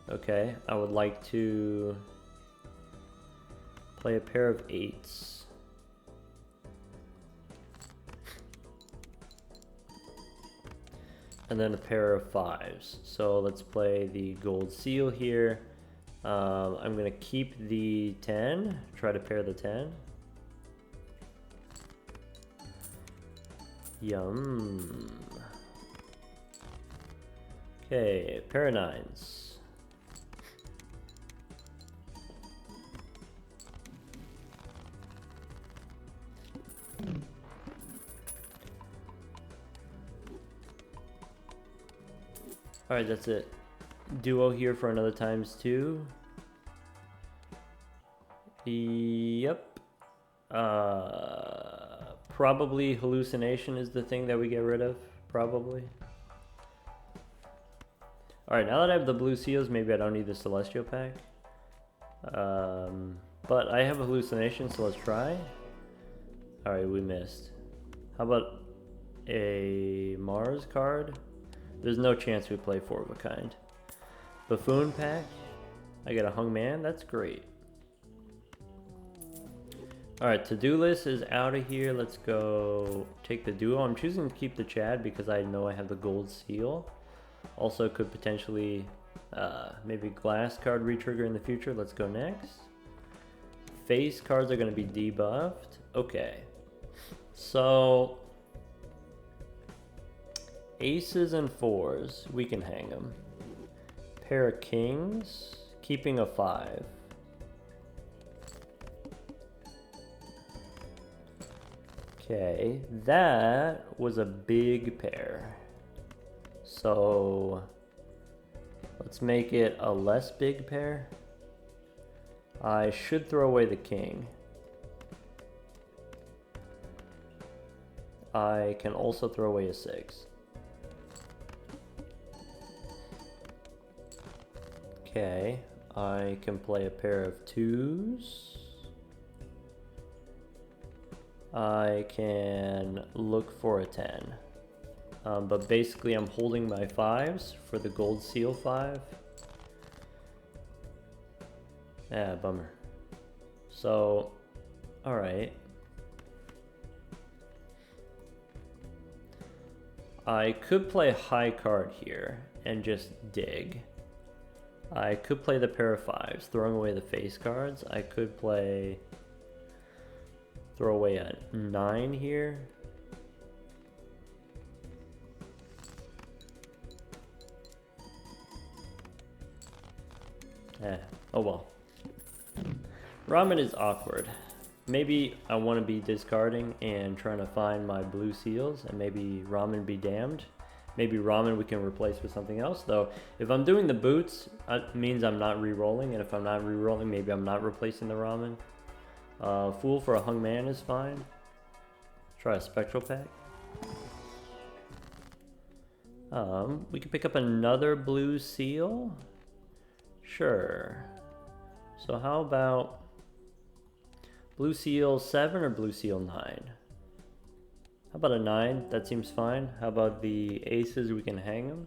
Okay, I would like to play a pair of 8s. And then a pair of 5s. So let's play the gold seal here. I'm going to keep the 10, try to pair the 10. Yum. Okay, pair of nines. Alright, that's it. Duo here for another ×2. Yep. Probably hallucination is the thing that we get rid of. Probably. Alright, now that I have the blue seals, maybe I don't need the celestial pack. But I have a hallucination, so let's try. Alright, we missed. How about a Mars card? There's no chance we play 4 of a kind. Buffoon pack. I get a hung man. That's great. Alright, to-do list is out of here. Let's go take the duo. I'm choosing to keep the Chad because I know I have the gold seal. Also could potentially maybe glass card retrigger in the future. Let's go next. Face cards are going to be debuffed. Okay. So aces and fours, we can hang them. Pair of kings, keeping a 5. Okay, that was a big pair. So let's make it a less big pair. I should throw away the king. I can also throw away a 6. Okay, I can play a pair of 2s. I can look for a 10. But basically I'm holding my 5s for the gold seal 5. Yeah, bummer. So, alright. I could play a high card here and just dig. I could play the pair of 5s, throwing away the face cards. I could play... throw away a 9 here. Oh well. Ramen is awkward. Maybe I want to be discarding and trying to find my blue seals, and maybe Ramen be damned. Maybe Ramen we can replace with something else, though. If I'm doing the boots, it means I'm not re-rolling, and if I'm not re-rolling, maybe I'm not replacing the Ramen. Fool for a hung man is fine. Try a spectral pack. We can pick up another blue seal. Sure. So how about blue seal 7 or blue seal 9? How about a 9? That seems fine. How about the aces? We can hang them.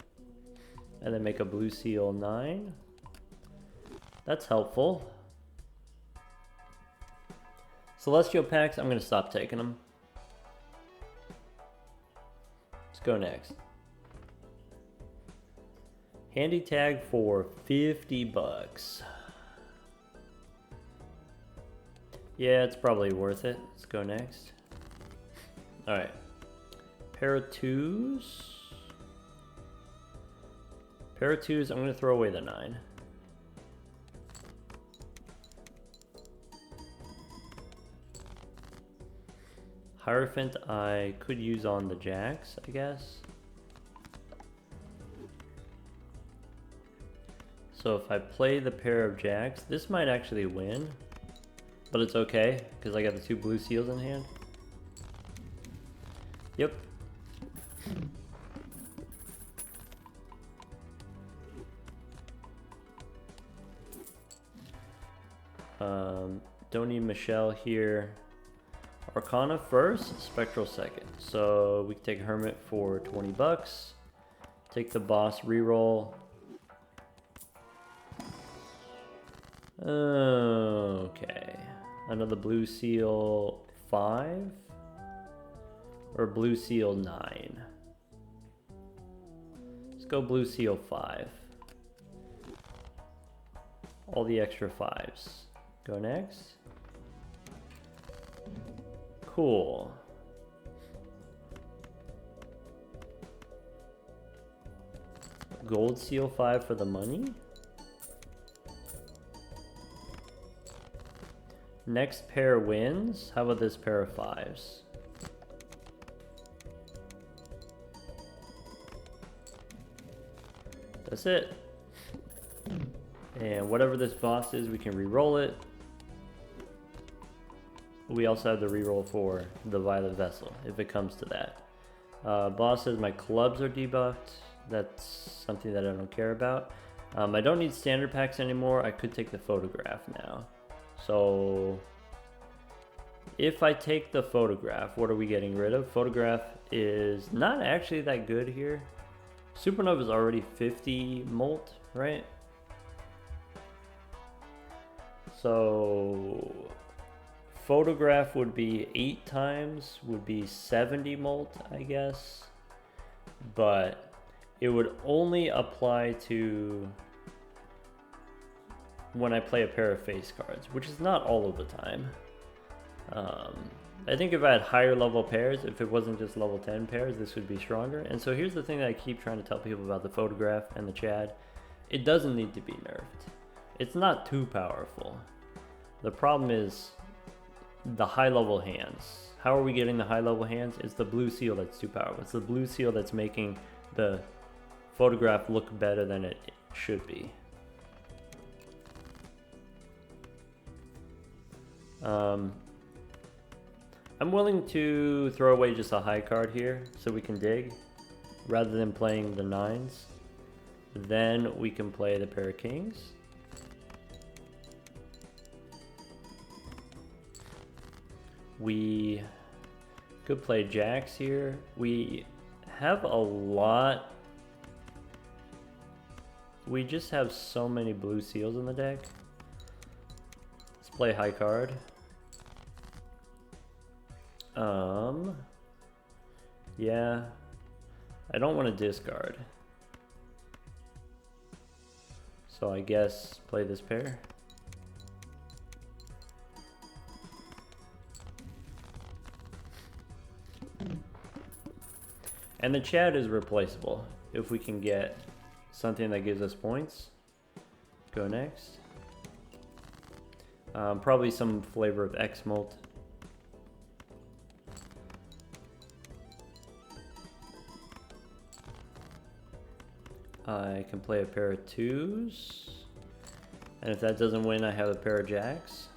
And then make a blue seal 9. That's helpful. Celestial packs, I'm going to stop taking them. Let's go next. Handy tag for 50 bucks. Yeah, it's probably worth it. Let's go next. Alright. Pair of 2s. Pair of 2s, I'm going to throw away the 9. Hierophant I could use on the jacks, I guess. So if I play the pair of jacks, this might actually win. But it's okay, because I got the 2 blue seals in hand. Yep. Don't need Michelle here. Arcana first, Spectral second. So we can take Hermit for 20 bucks. Take the boss reroll. Okay. Another blue seal 5 or blue seal 9. Let's go blue seal 5. All the extra 5s. Go next. Cool. Gold seal 5 for the money. Next pair wins. How about this pair of 5s? That's it. And whatever this boss is, we can re-roll it. We also have the re-roll for the Violet Vessel, if it comes to that. Boss says my clubs are debuffed. That's something that I don't care about. I don't need standard packs anymore. I could take the photograph now. So if I take the photograph, what are we getting rid of? Photograph is not actually that good here. Supernova is already 50 molt, right? So photograph would be 8 times, would be 70 molt, I guess. But it would only apply to when I play a pair of face cards, which is not all of the time. I think if I had higher level pairs, if it wasn't just level 10 pairs, this would be stronger. And so here's the thing that I keep trying to tell people about the photograph and the Chad. It doesn't need to be nerfed. It's not too powerful. The problem is the high level hands. How are we getting the high level hands? It's the blue seal that's too powerful. It's the blue seal that's making the photograph look better than it should be. I'm willing to throw away just a high card here so we can dig rather than playing the 9s. Then we can play the pair of kings. We could play jacks here. We have a lot. We just have so many blue seals in the deck. Let's play high card. Yeah, I don't want to discard. So I guess play this pair. And the Chad is replaceable if we can get something that gives us points. Go next. Probably some flavor of X-Molt. I can play a pair of 2s. And if that doesn't win, I have a pair of jacks.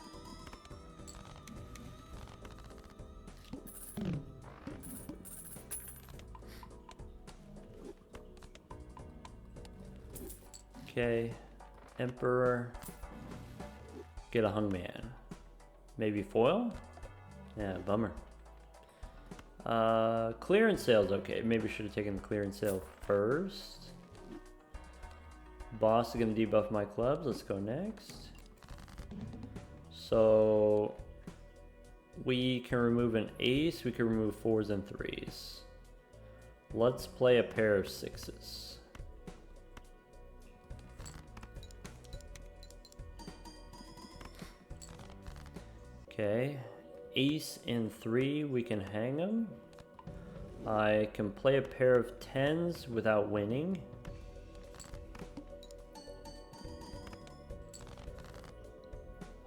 Okay, Emperor. Get a Hungman. Maybe foil? Yeah, bummer. Clearance sale's okay. Maybe should have taken the clearance sale first. Boss is going to debuff my clubs. Let's go next. So we can remove an ace. We can remove 4s and 3s. Let's play a pair of 6s. Okay, ace and 3, we can hang them. I can play a pair of 10s without winning.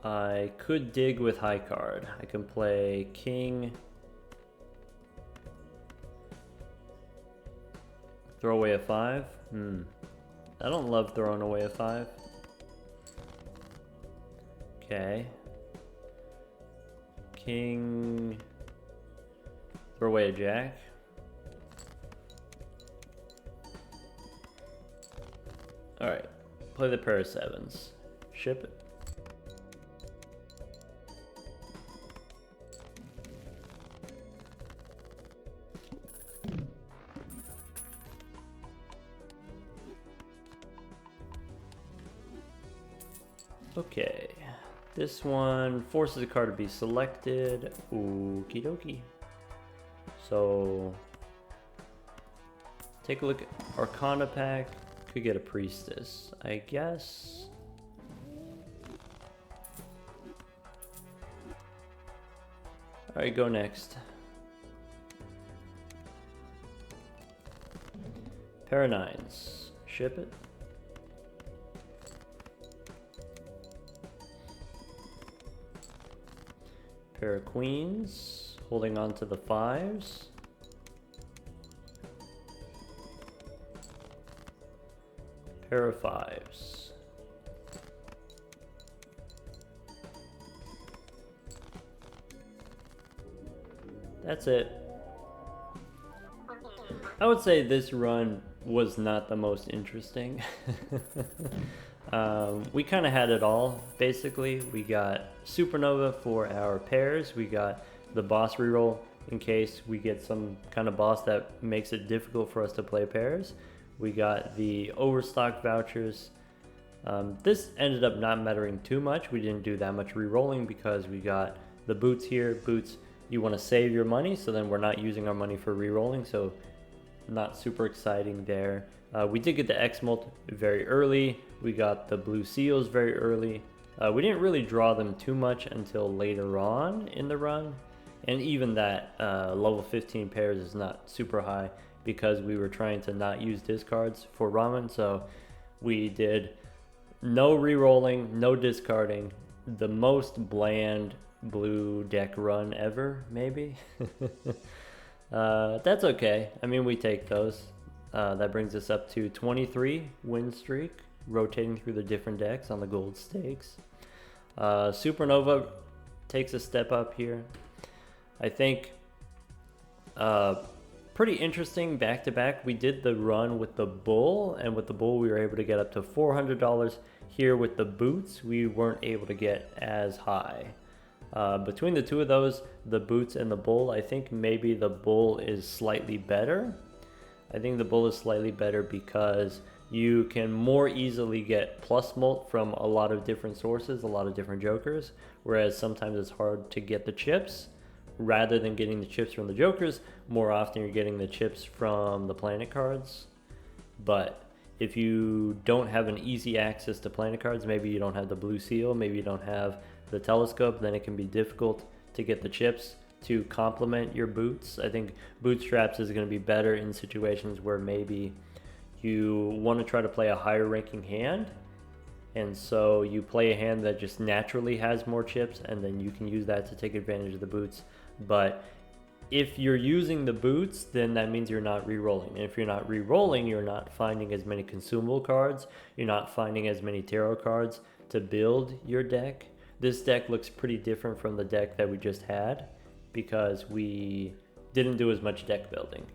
I could dig with high card. I can play king. Throw away a 5. I don't love throwing away a 5. Okay. King. Throw away a jack. Alright. Play the pair of 7s. Ship it. Okay, this one forces a card to be selected. Okie dokie. So, take a look at Arcana pack. Could get a Priestess, I guess. Alright, go next. Pair of 9s. ship it. Pair of queens, holding on to the 5s. Pair of 5s. That's it. I would say this run was not the most interesting. We kind of had it all, basically. We got Supernova for our pairs. We got the boss reroll in case we get some kind of boss that makes it difficult for us to play pairs. We got the overstock vouchers. This ended up not mattering too much. We didn't do that much rerolling because we got the boots here. Boots, you want to save your money, so then we're not using our money for rerolling, so not super exciting there. We did get the X-Molt very early. We got the blue seals very early. We didn't really draw them too much until later on in the run. And even that level 15 pairs is not super high because we were trying to not use discards for ramen. So we did no re-rolling, no discarding, the most bland blue deck run ever, maybe. That's okay. I mean, we take those. That brings us up to 23 win streak, rotating through the different decks on the gold stakes. Supernova takes a step up here. I think pretty interesting back-to-back. We did the run with the bull, and with the bull we were able to get up to $400. Here with the boots, we weren't able to get as high. Between the two of those, the boots and the bull, I think maybe the bull is slightly better. I think the bull is slightly better because you can more easily get plus molt from a lot of different sources, a lot of different jokers, whereas sometimes it's hard to get the chips. Rather than getting the chips from the jokers, more often you're getting the chips from the planet cards. But if you don't have an easy access to planet cards, maybe you don't have the blue seal, maybe you don't have the telescope, then it can be difficult to get the chips to complement your boots. I think bootstraps is going to be better in situations where maybe you want to try to play a higher ranking hand, and so you play a hand that just naturally has more chips, and then you can use that to take advantage of the boots. But if you're using the boots, then that means you're not re-rolling. And if you're not re-rolling, you're not finding as many consumable cards, you're not finding as many tarot cards to build your deck. This deck looks pretty different from the deck that we just had because we didn't do as much deck building.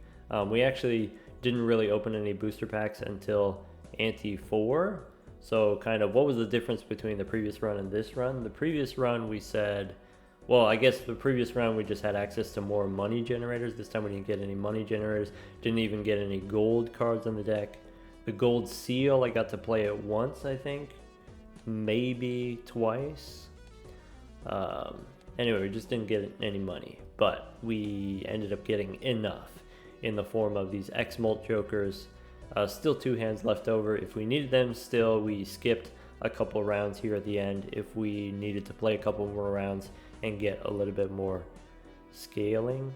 We actually didn't really open any booster packs until Ante 4. So kind of what was the difference between the previous run and this run? The previous run we said, well, I guess the previous round we just had access to more money generators. This time we didn't get any money generators, didn't even get any gold cards on the deck. The gold seal, I got to play it once, I think, maybe twice. Anyway, we just didn't get any money, but we ended up getting enough in the form of these X-Molt jokers. Still 2 hands left over if we needed them. Still, we skipped a couple rounds here at the end if we needed to play a couple more rounds and get a little bit more scaling.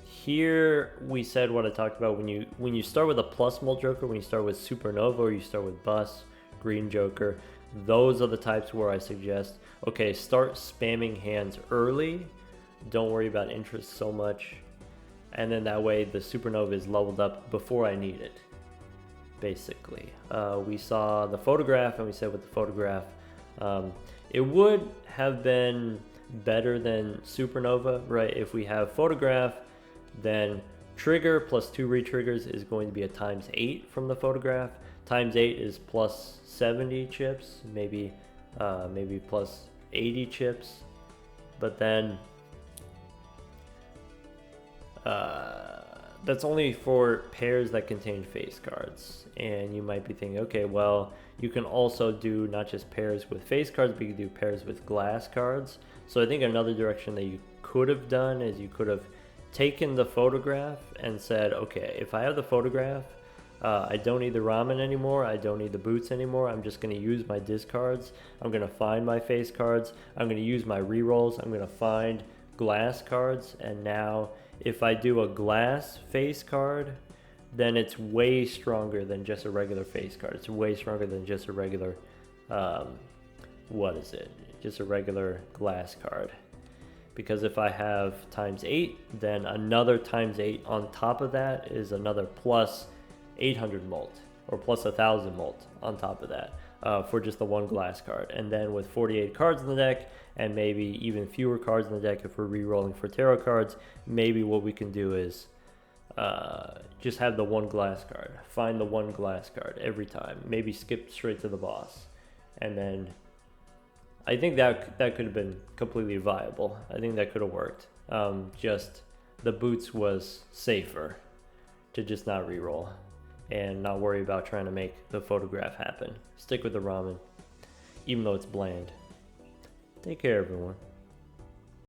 Here we said what I talked about when you start with a plus molt joker, when you start with Supernova or you start with Bus, Green Joker, those are the types where I suggest, okay, start spamming hands early, don't worry about interest so much, and then that way the Supernova is leveled up before I need it, basically. We saw the photograph and we said with the photograph, it would have been better than Supernova, right? If we have photograph, then trigger plus 2 re-triggers is going to be a ×8 from the photograph. ×8 is plus 70 chips, maybe plus 80 chips, but then that's only for pairs that contain face cards. And you might be thinking, okay, well, you can also do not just pairs with face cards, but you can do pairs with glass cards. So I think another direction that you could have done is you could have taken the photograph and said, okay, if I have the photograph, I don't need the ramen anymore, I don't need the boots anymore, I'm just going to use my discards, I'm going to find my face cards, I'm going to use my rerolls, I'm going to find glass cards, and now if I do a glass face card, then it's way stronger than just a regular face card. It's way stronger than just a regular, just a regular glass card. Because if I have ×8, then another ×8 on top of that is another plus 800 mult, or plus 1000 mult on top of that, for just the one glass card. And then with 48 cards in the deck, and maybe even fewer cards in the deck if we're re-rolling for tarot cards, maybe what we can do is just have the one glass card. Find the one glass card every time. Maybe skip straight to the boss. And then I think that could have been completely viable. I think that could have worked. Just the boots was safer to just not re-roll and not worry about trying to make the photograph happen. Stick with the ramen, even though it's bland. Take care, everyone.